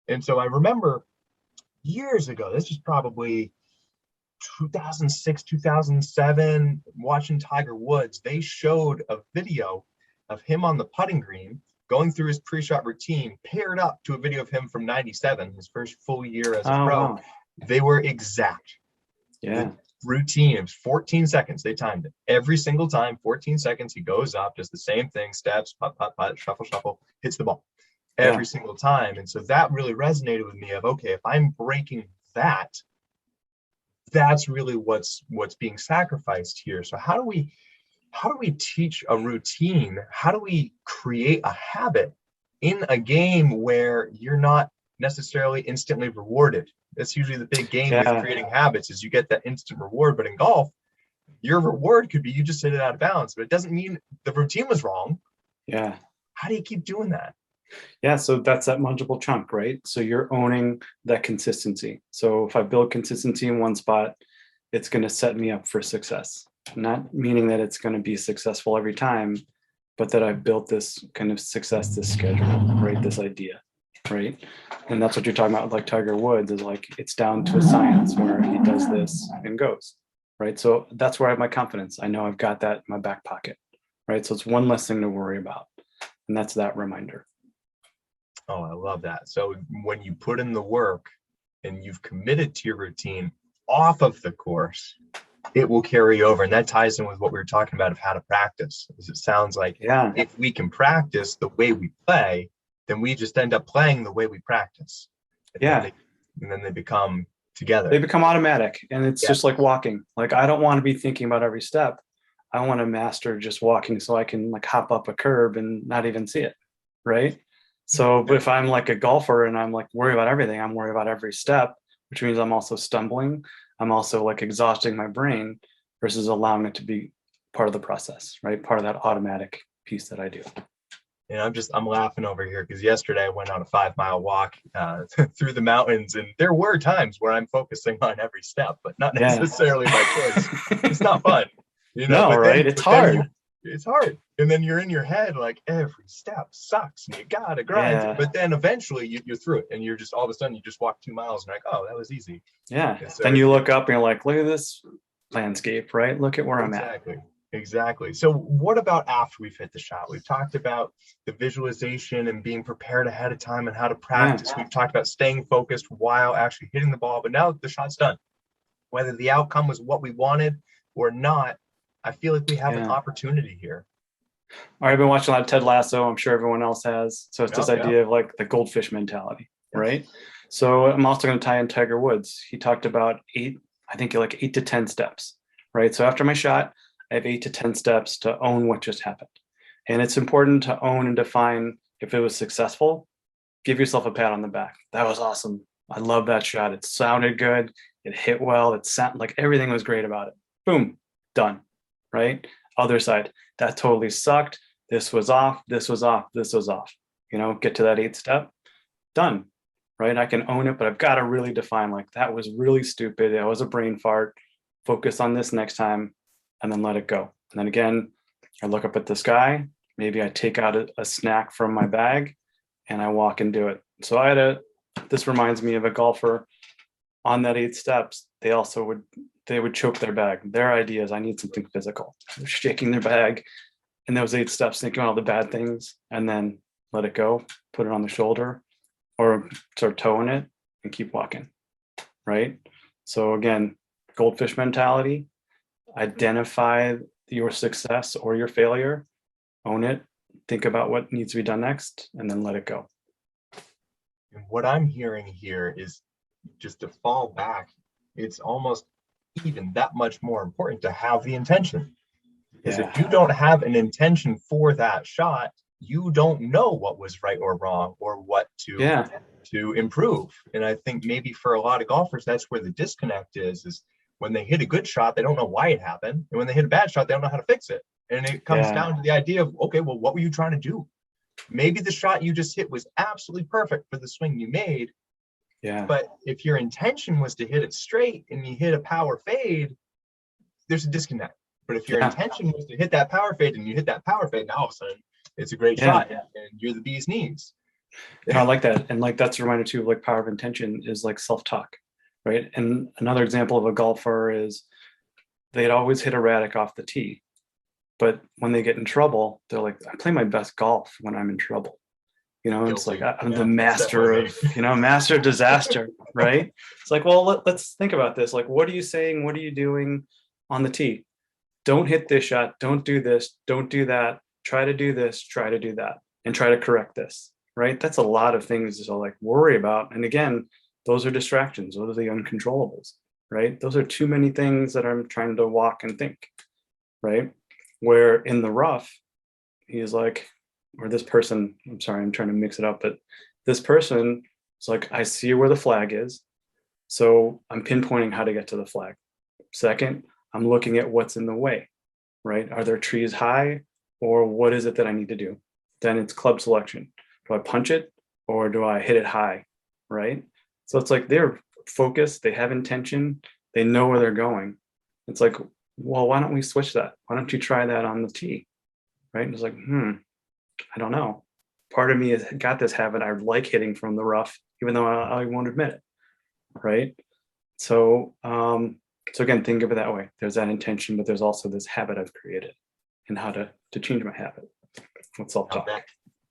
And so I remember years ago, this was probably 2006, 2007, watching Tiger Woods, they showed a video of him on the putting green going through his pre-shot routine, paired up to a video of him from 97, his first full year as a pro.
Wow.
They were exact.
Yeah.
The routine, it was 14 seconds. They timed it every single time. 14 seconds. He goes up, does the same thing, steps, putt, putt, putt, shuffle, shuffle, hits the ball every single time. And so that really resonated with me of, okay, if I'm breaking that, that's really what's being sacrificed here. So how do we teach a routine? How do we create a habit in a game where you're not necessarily instantly rewarded? That's usually the big game with creating habits, is you get that instant reward. But in golf, your reward could be you just hit it out of bounds, but it doesn't mean the routine was wrong.
Yeah.
How do you keep doing that?
Yeah, so that's that mungible chunk, right? So you're owning that consistency. So if I build consistency in one spot, it's going to set me up for success. Not meaning that it's going to be successful every time, but that I've built this kind of success, this schedule, right? This idea, right? And that's what you're talking about, like Tiger Woods, is like it's down to a science where he does this and goes, right? So that's where I have my confidence. I know I've got that in my back pocket, right? So it's one less thing to worry about. And that's that reminder.
Oh, I love that. So when you put in the work and you've committed to your routine off of the course, it will carry over. And that ties in with what we were talking about of how to practice. Because it sounds like if we can practice the way we play, then we just end up playing the way we practice. And then they become together.
They become automatic. And it's just like walking. Like, I don't want to be thinking about every step. I want to master just walking so I can like hop up a curb and not even see it. Right. So but if I'm like a golfer and I'm like worried about everything, I'm worried about every step, which means I'm also stumbling. I'm also like exhausting my brain versus allowing it to be part of the process, right? Part of that automatic piece that I do.
And I'm laughing over here because yesterday I went on a 5-mile walk through the mountains, and there were times where I'm focusing on every step, but not necessarily by choice. It's not fun, you know.
No, right? It's hard.
It's hard. And then you're in your head like every step sucks and you gotta grind.
Yeah.
But then eventually you're through it, and you're just all of a sudden you just walk 2 miles and you're like, oh, that was easy.
Yeah. So then you look up and you're like, look at this landscape, right? Look at where I'm at.
Exactly. So what about after we've hit the shot? We've talked about the visualization and being prepared ahead of time and how to practice. We've talked about staying focused while actually hitting the ball, but now the shot's done. Whether the outcome was what we wanted or not, I feel like we have an opportunity here.
All right, I've been watching a lot of Ted Lasso. I'm sure everyone else has. So it's this idea of like the goldfish mentality, right? So I'm also going to tie in Tiger Woods. He talked about 8 to 10 steps, right? So after my shot, I have 8 to 10 steps to own what just happened. And it's important to own and define if it was successful. Give yourself a pat on the back. That was awesome. I love that shot. It sounded good. It hit well. It sounded like everything was great about it. Boom, done. Right? Other side, that totally sucked. This was off. This was off. This was off. You know, get to that 8th step, done. Right? I can own it, but I've got to really define like that was really stupid. That was a brain fart. Focus on this next time, and then let it go. And then again, I look up at the sky. Maybe I take out a snack from my bag, and I walk and do it. So this reminds me of a golfer on that 8 steps. They would choke their bag. Their idea is I need something physical. They're shaking their bag in those 8 steps, thinking all the bad things, and then let it go, put it on the shoulder, or start towing it and keep walking, right? So again, goldfish mentality, identify your success or your failure, own it, think about what needs to be done next, and then let it go.
And what I'm hearing here is just to fall back. It's almost even that much more important to have the intention. Because if you don't have an intention for that shot, you don't know what was right or wrong or what to improve. And I think maybe for a lot of golfers, that's where the disconnect is when they hit a good shot, they don't know why it happened. And when they hit a bad shot, they don't know how to fix it. And it comes down to the idea of, okay, well, what were you trying to do? Maybe the shot you just hit was absolutely perfect for the swing you made. But if your intention was to hit it straight and you hit a power fade, there's a disconnect. But if your intention was to hit that power fade and you hit that power fade, now all of a sudden it's a great shot and you're the bee's knees.
I like that. And like that's a reminder too, like power of intention is like self-talk, right? And another example of a golfer is they'd always hit erratic off the tee. But when they get in trouble, they're like, I play my best golf when I'm in trouble. It's like,
Guilty.
I'm the
Yeah, that's
master
definitely
of,
me.
master of disaster, right? It's like, well, let's think about this. Like, what are you saying? What are you doing on the tee? Don't hit this shot. Don't do this. Don't do that. Try to do this. Try to do that. And try to correct this, right? That's a lot of things to like worry about. And again, those are distractions. Those are the uncontrollables, right? Those are too many things that I'm trying to walk and think, right? Where in the rough, he's like, or this person, I'm sorry, I'm trying to mix it up, but this person is like, I see where the flag is. So I'm pinpointing how to get to the flag. Second, I'm looking at what's in the way, right? Are there trees high, or what is it that I need to do? Then it's club selection. Do I punch it or do I hit it high, right? So it's like they're focused, they have intention, they know where they're going. It's like, well, why don't we switch that? Why don't you try that on the tee, right? And it's like, I don't know. Part of me has got this habit. I like hitting from the rough, even though I won't admit it, right? So again, think of it that way. There's that intention, but there's also this habit I've created, and how to change my habit. Let's self-talk.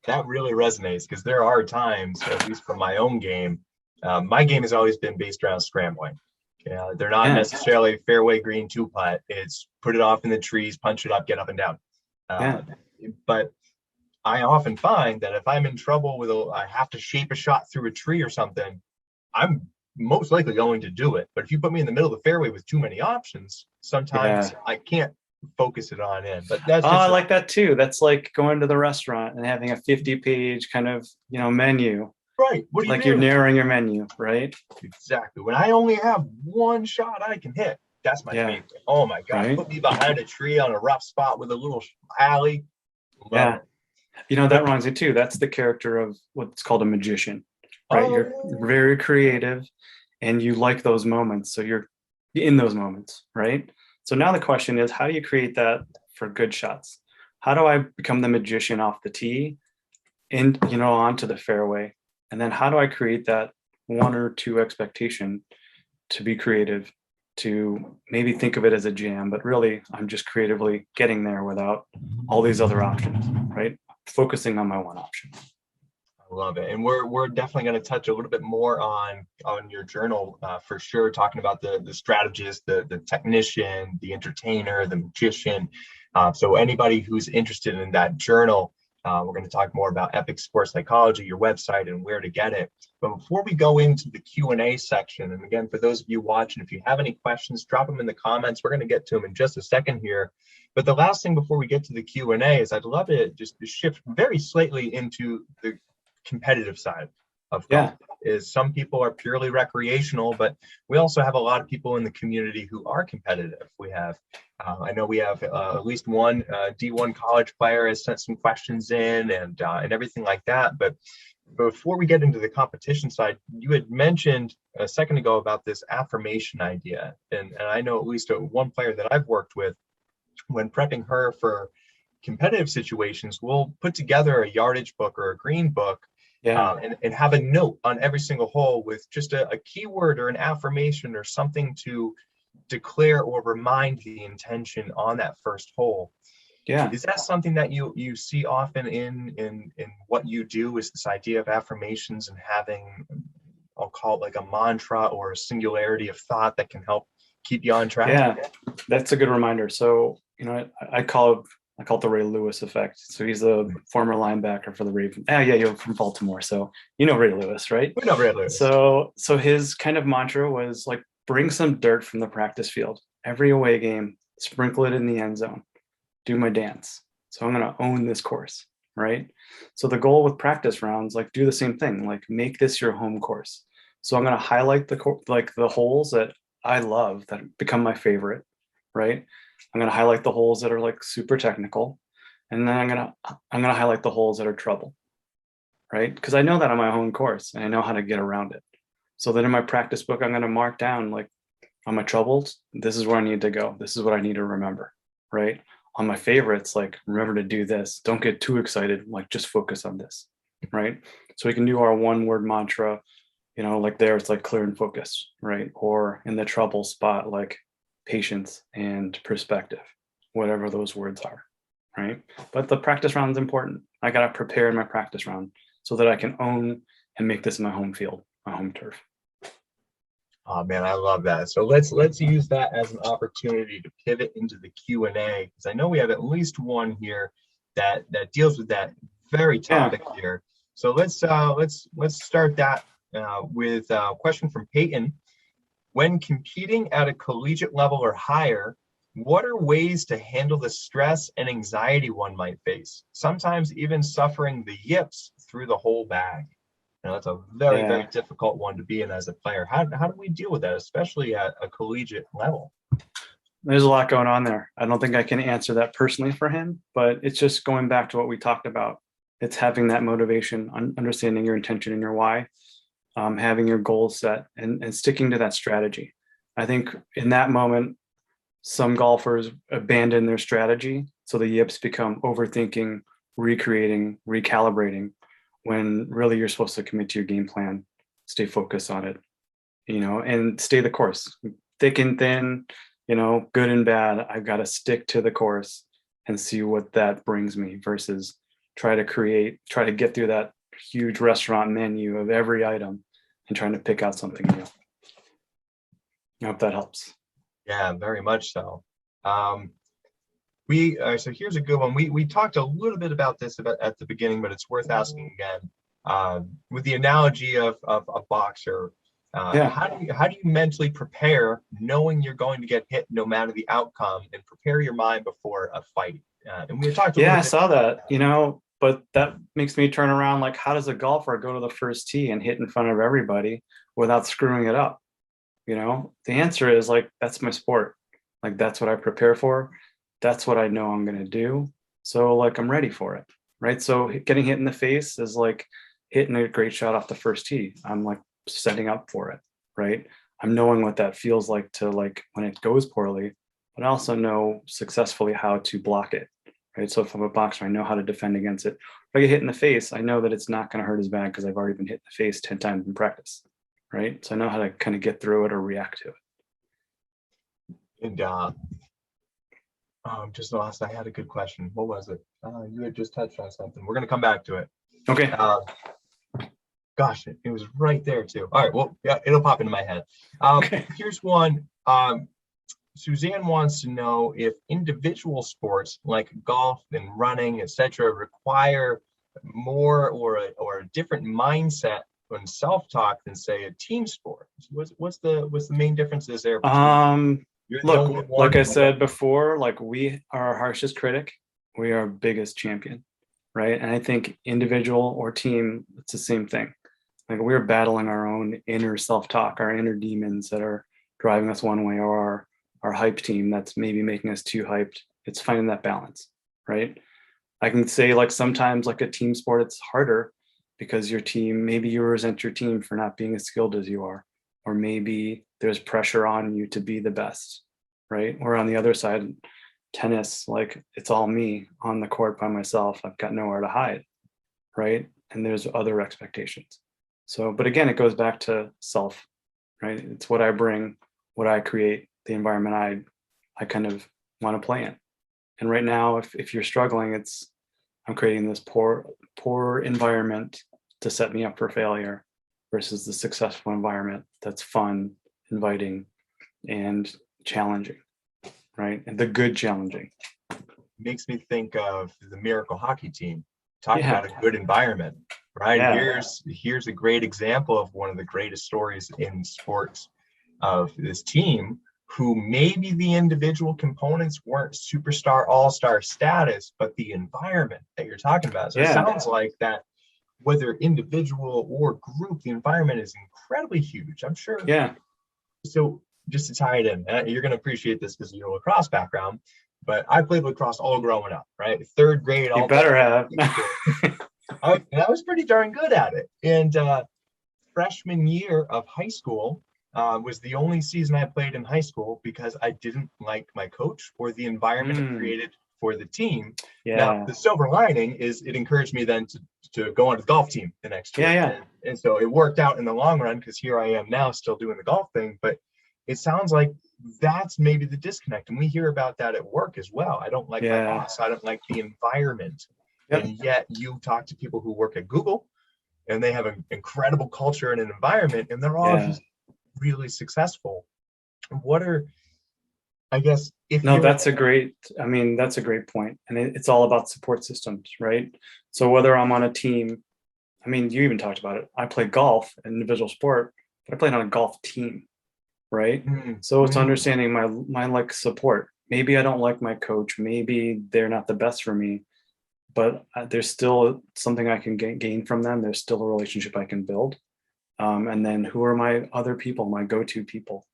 That really resonates, because there are times, at least for my own game, my game has always been based around scrambling. They're not
Yeah,
necessarily fairway green two putt. It's put it off in the trees, punch it up, get up and down.
yeah,
But I often find that if I'm in trouble with I have to shape a shot through a tree or something, I'm most likely going to do it. But if you put me in the middle of the fairway with too many options,
yeah.
sometimes I can't focus it on in. But
Oh,
that's
I
just
like that too. That's like going to the restaurant and having a 50-page kind of, menu.
right. What do you
Like you're
do?
narrowing your menu, right?
Exactly. When I only have one shot I can hit, that's my
Yeah,
favorite. Oh my God.
right.
Put me behind a tree on a rough spot with a little alley. Love
Yeah.
it.
That
But
reminds me too. That's the character of what's called a magician, right?
oh
You're very creative and you like those moments. So you're in those moments, right? So now the question is, how do you create that for good shots? How do I become the magician off the tee and, onto the fairway? And then how do I create that one or two expectation to be creative, to maybe think of it as a jam, but really I'm just creatively getting there without all these other options, right? Focusing on my one option.
I love it. And we're definitely going to touch a little bit more on your journal, for sure, talking about the strategist, the technician, the entertainer, the magician. So anybody who's interested in that journal, we're going to talk more about Epic Sports Psychology, your website, and where to get it. But before we go into the Q&A section, and again, for those of you watching, if you have any questions, drop them in the comments. We're going to get to them in just a second here. But the last thing before we get to the Q&A is I'd love to just shift very slightly into the competitive side of golf.
Yeah.
Is some people are purely recreational, but we also have a lot of people in the community who are competitive. We have I know we have at least one D1 college player has sent some questions in, and everything like that. But before we get into the competition side, you had mentioned a second ago about this affirmation idea, and I know at least one player that I've worked with, when prepping her for competitive situations, we'll put together a yardage book or a green book,
Yeah.
and have a note on every single hole with just a keyword or an affirmation or something to declare or remind the intention on that first hole.
Yeah.
Is that something that you see often in what you do, is this idea of affirmations and having, I'll call it like a mantra or a singularity of thought that can help keep you on track?
Yeah. That's a good reminder. So, I call it the Ray Lewis effect. So he's a former linebacker for the Ravens. Yeah, you're from Baltimore, so Ray Lewis, right?
We know Ray Lewis.
So his kind of mantra was like, bring some dirt from the practice field every away game, sprinkle it in the end zone, do my dance. So I'm going to own this course, right? So the goal with practice rounds, like, do the same thing, like make this your home course. So I'm going to highlight the holes that I love, that become my favorite, right? I'm going to highlight the holes that are like super technical, and then I'm going to highlight the holes that are trouble, right? Because I know that on my home course and I know how to get around it. So then in my practice book, I'm going to mark down, like, on my troubles, this is where I need to go. This is what I need to remember, right? On my favorites, like, remember to do this. Don't get too excited. Like, just focus on this, right? So we can do our one word mantra like there it's like clear and focus, right? Or in the trouble spot, like patience and perspective, whatever those words are, right? But the practice round is important. I got to prepare in my practice round so that I can own and make this my home field, my home turf.
Oh man, I love that. So let's use that as an opportunity to pivot into the Q&A, because I know we have at least one here that deals with that very topic here. So let's start that with a question from Peyton. When competing at a collegiate level or higher, what are ways to handle the stress and anxiety one might face? Sometimes even suffering the yips through the whole bag. That's a very difficult one to be in as a player. How do we deal with that, especially at a collegiate level?
There's a lot going on there. I don't think I can answer that personally for him, but it's just going back to what we talked about. It's having that motivation, understanding your intention and your why, having your goals set, and sticking to that strategy. I think in that moment, some golfers abandon their strategy. So the yips become overthinking, recreating, recalibrating, when really you're supposed to commit to your game plan, stay focused on it, and stay the course, thick and thin, good and bad. I've got to stick to the course and see what that brings me versus try to get through that huge restaurant menu of every item and trying to pick out something new. I hope that helps.
Yeah, very much so. So here's a good one. We talked a little bit about this at the beginning, but it's worth asking again. With the analogy of a boxer, how do you mentally prepare, knowing you're going to get hit no matter the outcome, and prepare your mind before a fight? And we talked.
I saw that. But that makes me turn around. Like, how does a golfer go to the first tee and hit in front of everybody without screwing it up? The answer is like, that's my sport. Like, that's what I prepare for. That's what I know I'm going to do. So like, I'm ready for it. Right. So getting hit in the face is like hitting a great shot off the first tee. I'm like setting up for it. Right. I'm knowing what that feels like to like when it goes poorly, but I also know successfully how to block it. Right. So if I'm a boxer, I know how to defend against it. If I get hit in the face, I know that it's not going to hurt as bad because I've already been hit in the face 10 times in practice. Right. So I know how to kind of get through it or react to it.
And just last, I had a good question. What was it? You had just touched on something. We're going to come back to it.
Okay.
Gosh, it was right there too. All right. Well, yeah, it'll pop into my head.
Okay.
Here's one. Suzanne wants to know if individual sports like golf and running, etc., require more or a different mindset and self-talk than, say, a team sport. What's the main differences there?
Look, like I said before, like we are our harshest critic, we are our biggest champion, right? And I think individual or team, it's the same thing. Like we're battling our own inner self-talk, our inner demons that are driving us one way, or our hype team that's maybe making us too hyped. It's finding that balance, right? I can say like sometimes like a team sport, it's harder because your team, maybe you resent your team for not being as skilled as you are, or maybe there's pressure on you to be the best, right? Or on the other side, tennis, like it's all me on the court by myself. I've got nowhere to hide, right? And there's other expectations. So, but again, it goes back to self, right? It's what I bring, what I create, the environment I kind of want to play in. And right now, if you're struggling, I'm creating this poor environment to set me up for failure versus the successful environment that's fun, inviting, and challenging, right? And the good challenging.
Makes me think of the Miracle Hockey Team. Talk about a good environment, right? Yeah. Here's a great example of one of the greatest stories in sports of this team, who maybe the individual components weren't superstar, all-star status, but the environment that you're talking about. So it sounds like that, whether individual or group, the environment is incredibly huge. I'm sure. Yeah. So just to tie it in, you're going to appreciate this because you're a lacrosse background, but I played lacrosse all growing up, right? Third grade.
You better have.
I was pretty darn good at it. And freshman year of high school was the only season I played in high school because I didn't like my coach or the environment created for the team. Now,
Yeah.
the silver lining is it encouraged me then to go on to the golf team the next year.
Yeah.
And so it worked out in the long run, because here I am now still doing the golf thing. But it sounds like that's maybe the disconnect. And we hear about that at work as well. I don't like my
Yeah.
boss. I don't like the environment.
Yep.
And yet you talk to people who work at Google, and they have an incredible culture and an environment, and they're all just really successful. What are, I guess, if
No,
you're
that's a great point. And it's all about support systems, right? So whether I'm on a team, I mean, you even talked about it. I play golf, an individual sport, but I played on a golf team, right? So it's understanding my like support. Maybe I don't like my coach. Maybe they're not the best for me, but there's still something I can gain from them. There's still a relationship I can build. And then who are my other people, my go-to people?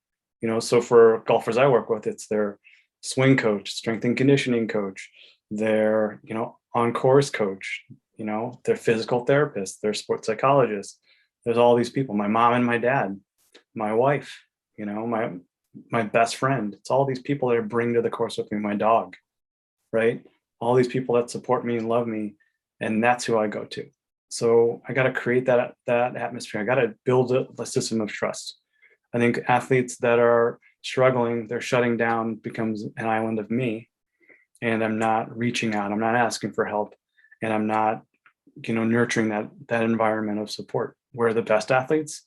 You know, so for golfers I work with, it's their swing coach, strength and conditioning coach, their, you know, on-course coach, you know, their physical therapist, their sports psychologist. There's all these people, my mom and my dad, my wife, you know, my best friend. It's all these people that I bring to the course with me, my dog, right? All these people that support me and love me. And that's who I go to. So I got to create that atmosphere. I got to build a system of trust. I think athletes that are struggling, they're shutting down, becomes an island of me, and I'm not reaching out. I'm not asking for help, and I'm not, you know, nurturing that environment of support. Where the best athletes,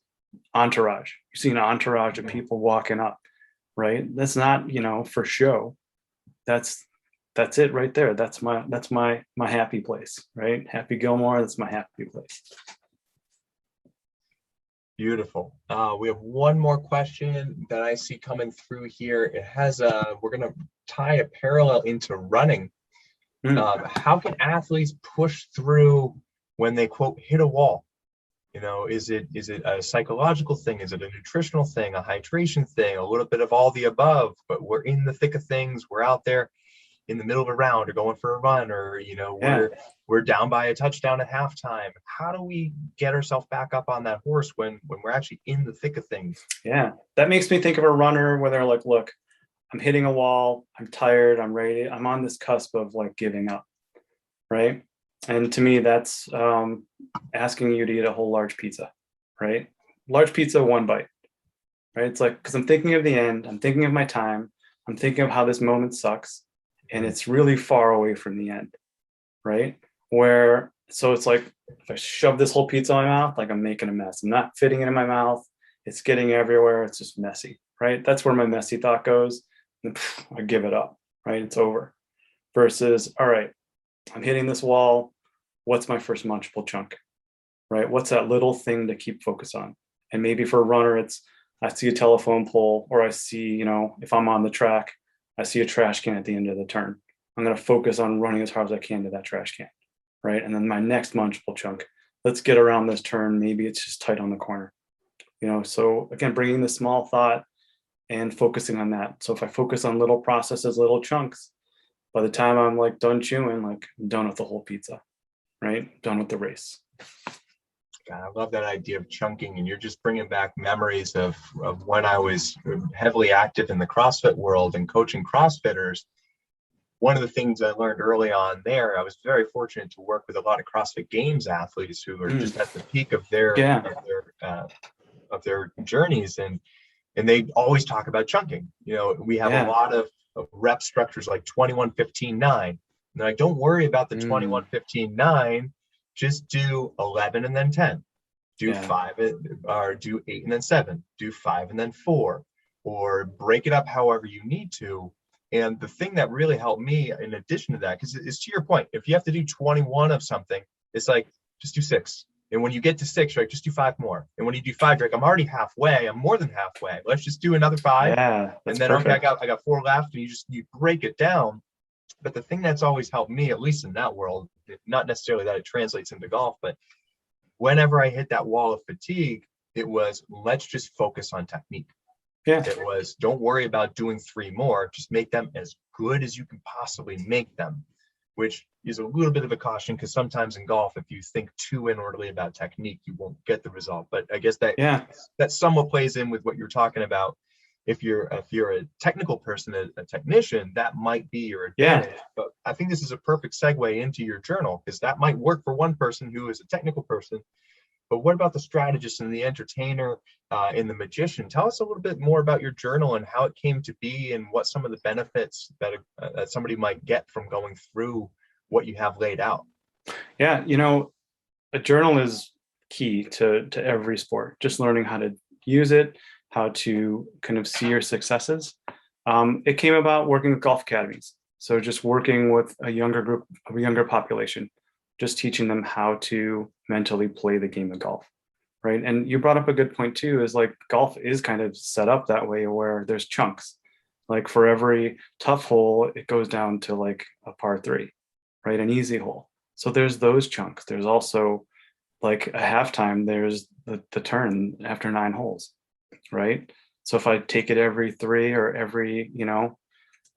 entourage. You see an entourage of people walking up, right? That's not, you know, for show. That's it right there. That's my happy place, right? Happy Gilmore. That's my happy place.
Beautiful. We have one more question that I see coming through here. It has we're going to tie a parallel into running. How can athletes push through when they, quote, hit a wall? You know, is it a psychological thing? Is it a nutritional thing, a hydration thing, a little bit of all the above? But we're in the thick of things. We're out there in the middle of a round, or going for a run, or, you know, we're down by a touchdown at halftime. How do we get ourselves back up on that horse when we're actually in the thick of things?
Yeah, that makes me think of a runner where they're like, look, I'm hitting a wall, I'm tired, I'm ready, I'm on this cusp of like giving up, right? And to me, that's asking you to eat a whole large pizza, right? Large pizza, one bite, right? It's like, because I'm thinking of the end, I'm thinking of my time, I'm thinking of how this moment sucks, and it's really far away from the end, right? So it's like, if I shove this whole pizza in my mouth, like I'm making a mess. I'm not fitting it in my mouth. It's getting everywhere. It's just messy, right? That's where my messy thought goes. And I give it up, right? It's over. Versus, all right, I'm hitting this wall. What's my first munchable chunk, right? What's that little thing to keep focus on? And maybe for a runner, it's, I see a telephone pole, or I see, you know, if I'm on the track, I see a trash can at the end of the turn. I'm going to focus on running as hard as I can to that trash can, right? And then my next munchable chunk, let's get around this turn. Maybe it's just tight on the corner, you know? So again, bringing the small thought and focusing on that. So if I focus on little processes, little chunks, by the time I'm like done chewing, like I'm done with the whole pizza, right? Done with the race.
God, I love that idea of chunking, and you're just bringing back memories of when I was heavily active in the CrossFit world and coaching CrossFitters. One of the things I learned early on there, I was very fortunate to work with a lot of CrossFit Games athletes who are just at the peak of their journees, and they always talk about chunking. You know, we have a lot of rep structures like 21, 15, 9. And I don't worry about the 21, 15, 9. Just do 11 and then 10. Do 5 or do 8 and then 7. Do 5 and then 4, or break it up however you need to. And the thing that really helped me, in addition to that, because it's to your point, if you have to do 21 of something, it's like, just do 6. And when you get to 6, you're like, just do 5 more. And when you do 5, you're like, I'm already halfway. I'm more than halfway. Let's just do another 5.
Yeah,
and then perfect. Okay, I got 4 left. And you break it down. But the thing that's always helped me, at least in that world, not necessarily that it translates into golf, but whenever I hit that wall of fatigue, it was, let's just focus on technique.
Yeah.
It was, don't worry about doing 3 more. Just make them as good as you can possibly make them, which is a little bit of a caution, because sometimes in golf, if you think too inwardly about technique, you won't get the result. But I guess that somewhat plays in with what you're talking about. if you're a technical person, a technician, that might be your
Yeah.
advantage. But I think this is a perfect segue into your journal, because that might work for one person who is a technical person. But what about the strategist and the entertainer and the magician? Tell us a little bit more about your journal and how it came to be, and what some of the benefits that somebody might get from going through what you have laid out.
Yeah, a journal is key to every sport. Just learning how to use it, how to kind of see your successes. It came about working with golf academies. So just working with a younger group, a younger population, just teaching them how to mentally play the game of golf, right? And you brought up a good point too, is like golf is kind of set up that way where there's chunks. Like for every tough hole, it goes down to like a par three, right? An easy hole. So there's those chunks. There's also like a halftime, there's the turn after 9 holes, right? So if I take it every 3 or every,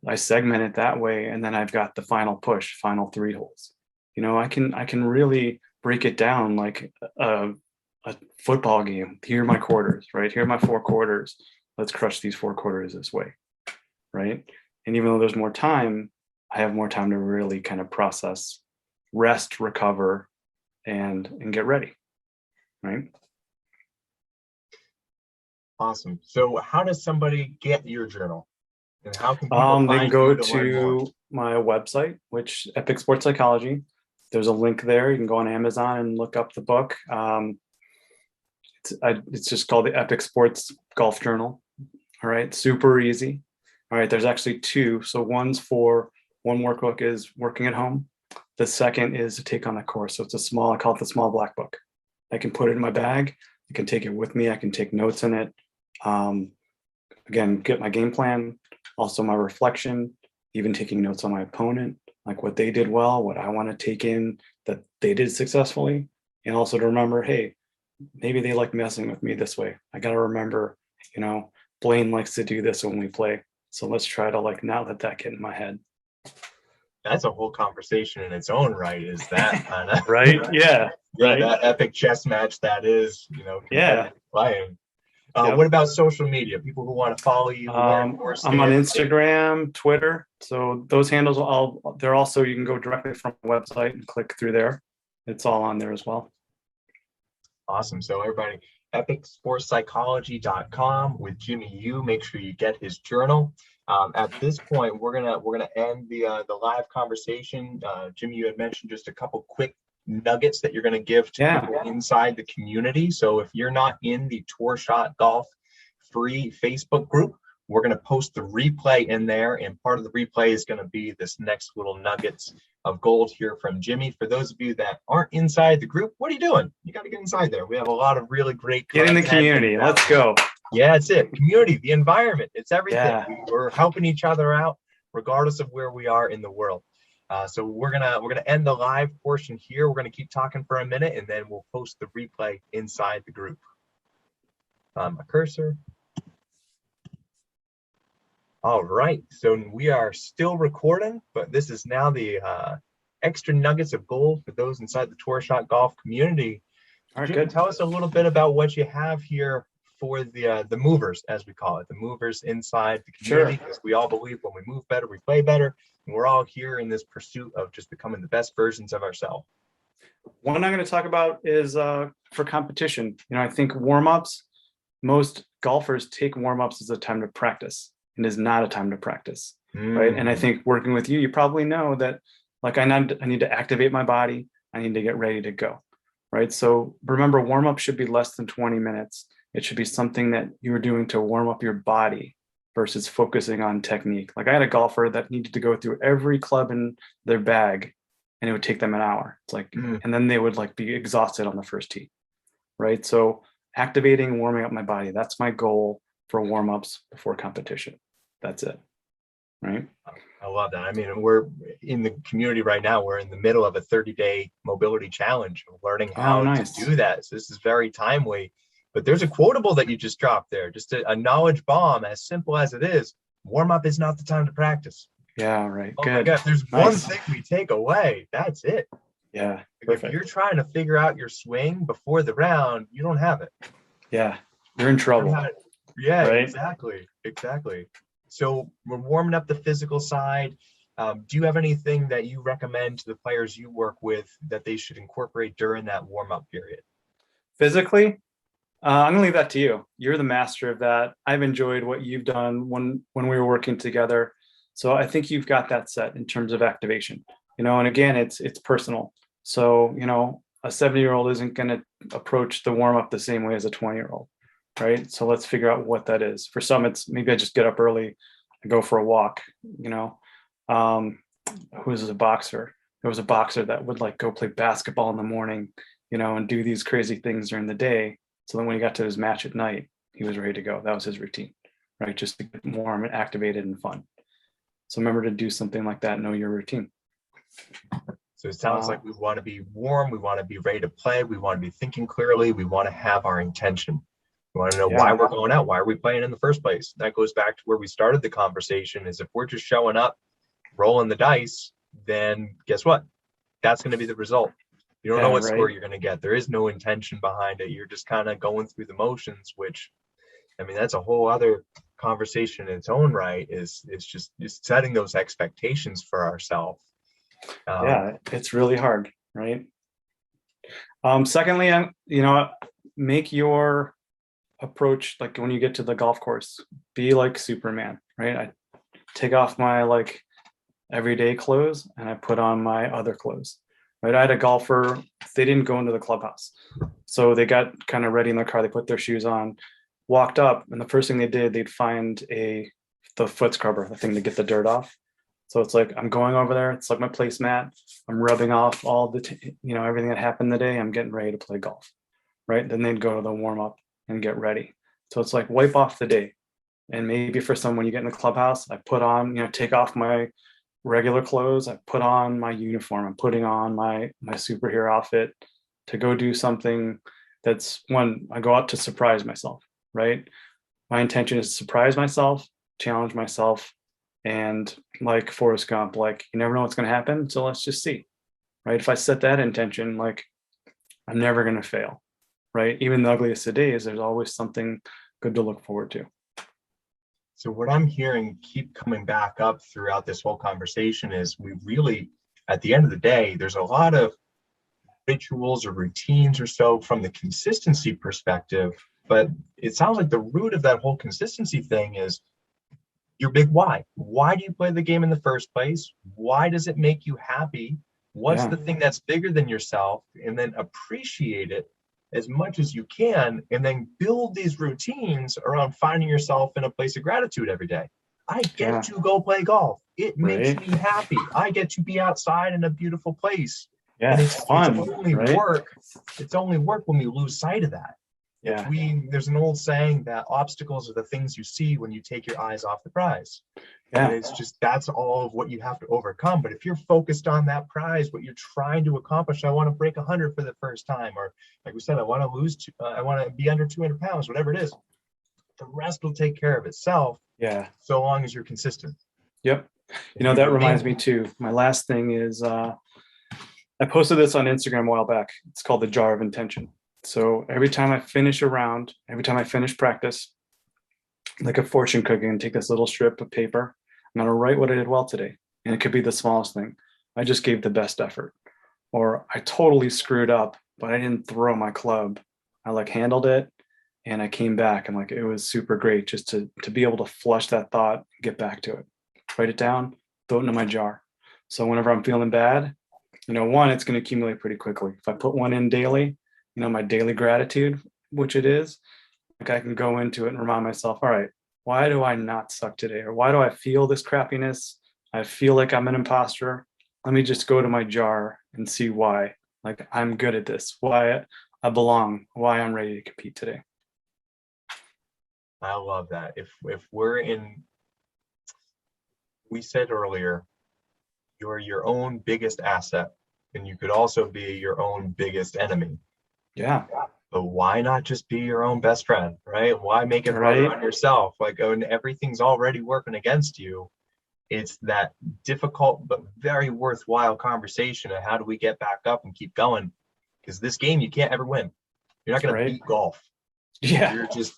I segment it that way, and then I've got the final push, final 3 holes. I can really break it down like a football game. Here are my quarters, right? Here are my 4 quarters. Let's crush these 4 quarters this way, right? And even though there's more time, I have more time to really kind of process, rest, recover, and get ready, right?
Awesome. So how does somebody get your journal, and how can people
They can
find
go
you to learn more?
to my website, which Epic Sports Psychology. There's a link there. You can go on Amazon and look up the book. It's just called the Epic Sports Golf Journal. All right, super easy. All right, there's actually 2. So one workbook is working at home. The second is to take on a course. So it's I call it the small black book. I can put it in my bag. I can take it with me. I can take notes in it. Again, get my game plan, also my reflection, even taking notes on my opponent, like what they did well, what I want to take in that they did successfully. And also to remember, hey, maybe they like messing with me this way. I got to remember, Blaine likes to do this when we play. So let's try to not let that get in my head.
That's a whole conversation in its own right. Is that kind of
right? Yeah. Right.
That epic chess match that is,
Yeah.
playing.
Yep.
What about social media? People who want to follow you, learn more.
I'm on Instagram, Twitter. So those handles, they're also, you can go directly from the website and click through there. It's all on there as well.
Awesome. So everybody, epicsportspsychology.com with Jimmy Yu. Make sure you get his journal. At this point, we're gonna end the live conversation. Jimmy, you had mentioned just a couple quick nuggets that you're going to give to people inside the community. So if you're not in the Tour Shot Golf free Facebook group, we're going to post the replay in there, and part of the replay is going to be this next little nuggets of gold here from Jimmy. For those of you that aren't inside the group, what are you doing? You got to get inside there. We have a lot of really great
content. Get in the community. Let's go.
Yeah, it's it. Community, the environment, it's everything. Yeah. We're helping each other out regardless of where we are in the world. So we're gonna end the live portion here. We're gonna keep talking for a minute, and then we'll post the replay inside the group. My cursor. All right, so we are still recording, but this is now the extra nuggets of gold for those inside the Tour Shot Golf community. All right, good. Tell us a little bit about what you have here for the movers, as we call it, the movers inside the community, because we all believe when we move better, we play better. And we're all here in this pursuit of just becoming the best versions of ourselves.
One I'm going to talk about is for competition. I think warm-ups, most golfers take warm-ups as a time to practice and is not a time to practice, right? And I think working with you probably know that I need to activate my body. I need to get ready to go, right? So remember, warm-up should be less than 20 minutes. It should be something that you're doing to warm up your body versus focusing on technique. I had a golfer that needed to go through every club in their bag, and it would take them an hour. It's and then they would be exhausted on the first tee, right? So activating and warming up my body, that's my goal for warm-ups before competition. That's it, right?
I love that. I mean, we're in the community right now. We're in the middle of a 30-day mobility challenge, learning how to do that. So this is very timely. But there's a quotable that you just dropped there, just a knowledge bomb, as simple as it is. Warm up is not the time to practice.
Yeah, right.
Oh my God, there's one thing we take away. That's it.
Yeah.
If you're trying to figure out your swing before the round, you don't have it.
Yeah, you're in trouble.
Yeah,
right?
Exactly. Exactly. So we're warming up the physical side. Do you have anything that you recommend to the players you work with that they should incorporate during that warm-up period?
Physically, I'm gonna leave that to you. You're the master of that. I've enjoyed what you've done when we were working together. So I think you've got that set in terms of activation. And again, it's personal. So, a 70-year-old isn't gonna approach the warm up the same way as a 20-year-old, right? So let's figure out what that is. For some, it's maybe I just get up early, I go for a walk, um, who was a boxer. There was a boxer that would like go play basketball in the morning, and do these crazy things during the day. So then when he got to his match at night, he was ready to go. That was his routine, right? Just to get warm and activated and fun. So remember to do something like that. Know your routine.
So it sounds like we want to be warm. We want to be ready to play. We want to be thinking clearly. We want to have our intention. We want to know why we're going out. Why are we playing in the first place? That goes back to where we started the conversation, is if we're just showing up, rolling the dice, then guess what? That's going to be the result. You don't know what score you're going to get. There is no intention behind it. You're just kind of going through the motions, which, I mean, that's a whole other conversation in its own right, is just setting those expectations for ourselves.
It's really hard, right? Secondly, make your approach, like when you get to the golf course, be like Superman, right? I take off my like everyday clothes and I put on my other clothes, right? I had a golfer, they didn't go into the clubhouse. So they got kind of ready in their car, they put their shoes on, walked up, and the first thing they did, they'd find the foot scrubber, the thing to get the dirt off. So it's like, I'm going over there, it's like my placemat, I'm rubbing off all the, everything that happened the day, I'm getting ready to play golf, right? Then they'd go to the warm up and get ready. So it's like wipe off the day. And maybe for some, when you get in the clubhouse, I put on, take off my regular clothes, I put on my uniform, I'm putting on my superhero outfit to go do something that's when I go out to surprise myself, right? My intention is to surprise myself, challenge myself, and like Forrest Gump, like you never know what's going to happen, so let's just see, right? If I set that intention, like I'm never going to fail, right? Even the ugliest of days, there's always something good to look forward to.
So what I'm hearing keep coming back up throughout this whole conversation is we really, at the end of the day, there's a lot of rituals or routines or so from the consistency perspective, but it sounds like the root of that whole consistency thing is your big why. Why do you play the game in the first place? Why does it make you happy? What's the thing that's bigger than yourself? And then appreciate it as much as you can, and then build these routines around finding yourself in a place of gratitude every day. I get to go play golf. It makes me happy. I get to be outside in a beautiful place.
And it's fun.
It's only work. It's only work when we lose sight of that. There's an old saying that obstacles are the things you see when you take your eyes off the prize. And it's just, that's all of what you have to overcome. But if you're focused on that prize, what you're trying to accomplish, I want to break 100 for the first time, or like we said, I want to be under 200 pounds, whatever it is, the rest will take care of itself. So long as you're consistent.
That reminds me too. My last thing is, I posted this on Instagram a while back. It's called the jar of intention. So every time I finish a round, every time I finish practice, like a fortune cookie, and take this little strip of paper, I'm going to write what I did well today. And it could be the smallest thing. I just gave the best effort. Or I totally screwed up, but I didn't throw my club. I like handled it and I came back, and like it was super great just to be able to flush that thought, get back to it, write it down, throw it into my jar. So whenever I'm feeling bad, one, it's going to accumulate pretty quickly. If I put one in daily, my daily gratitude, which it is, like I can go into it and remind myself, all right, why do I not suck today? Or why do I feel this crappiness? I feel like I'm an imposter. Let me just go to my jar and see why. Like I'm good at this, why I belong, why I'm ready to compete today.
I love that. If we said earlier, you're your own biggest asset, and you could also be your own biggest enemy. But why not just be your own best friend, right? Why make it harder on yourself? Like, when everything's already working against you, it's that difficult but very worthwhile conversation of how do we get back up and keep going? Because this game, you can't ever win. You're not going to beat golf. You're just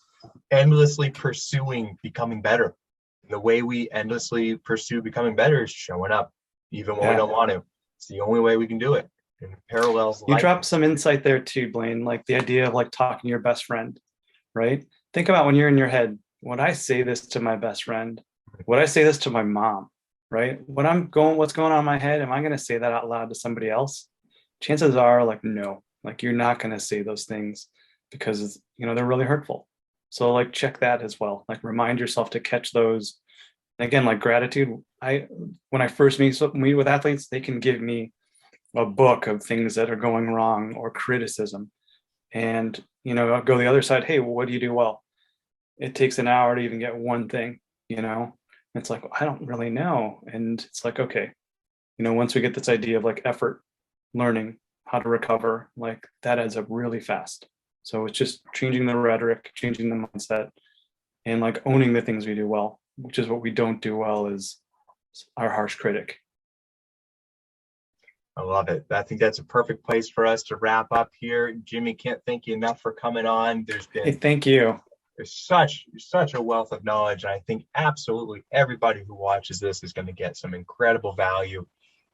endlessly pursuing becoming better. And the way we endlessly pursue becoming better is showing up, even when we don't want to. It's the only way we can do it. And parallels
You
life.
dropped some insight there too, Blaine, like the idea of like talking to your best friend, right? Think about when you're in your head, would I say this to my best friend? Would I say this to my mom? Right? What's going on in my head? Am I going to say that out loud to somebody else? Chances are like, no, like you're not going to say those things because, they're really hurtful. So like, check that as well. Like remind yourself to catch those. Again, like gratitude. When I first meet with athletes, they can give me a book of things that are going wrong or criticism. And, I'll go the other side. Hey, well, what do you do well? It takes an hour to even get one thing, It's like, I don't really know. And it's like, okay, once we get this idea of like effort, learning how to recover, like that adds up really fast. So it's just changing the rhetoric, changing the mindset, and like owning the things we do well, which is what we don't do well is our harsh critic.
I love it. I think that's a perfect place for us to wrap up here. Jimmy, can't thank you enough for coming on.
Hey, thank you.
There's such a wealth of knowledge. And I think absolutely everybody who watches this is going to get some incredible value.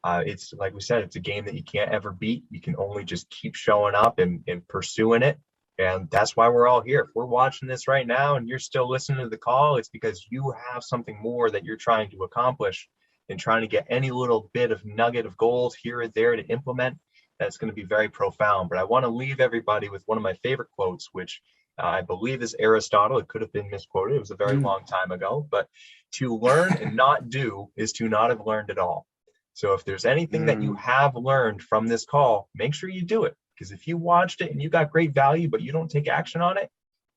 It's like we said, it's a game that you can't ever beat. You can only just keep showing up and pursuing it. And that's why we're all here. If we're watching this right now and you're still listening to the call, it's because you have something more that you're trying to accomplish and trying to get any little bit of nugget of gold here or there to implement. That's going to be very profound. But I want to leave everybody with one of my favorite quotes, which I believe is Aristotle. It could have been misquoted. It was a very long time ago. But to learn and not do is to not have learned at all. So if there's anything that you have learned from this call, make sure you do it. Because if you watched it and you got great value, but you don't take action on it,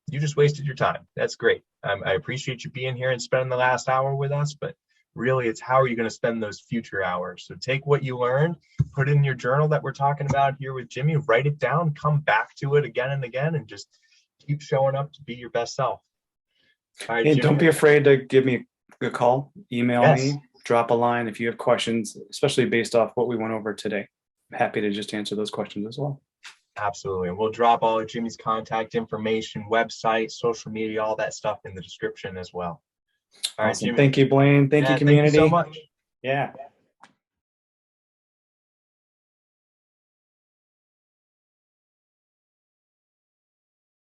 you just wasted your time. That's great. I appreciate you being here and spending the last hour with us. But really, it's how are you going to spend those future hours? So take what you learned, put it in your journal that we're talking about here with Jimmy, write it down, come back to it again and again, and just keep showing up to be your best self.
All right, Jimmy, don't be afraid to give me a call, email me, drop a line if you have questions, especially based off what we went over today. I'm happy to just answer those questions as well.
Absolutely. And we'll drop all of Jimmy's contact information, website, social media, all that stuff in the description as well.
All right, Jimmy. Thank you, Blaine. Thank you, community.
Thank you so much.
Yeah.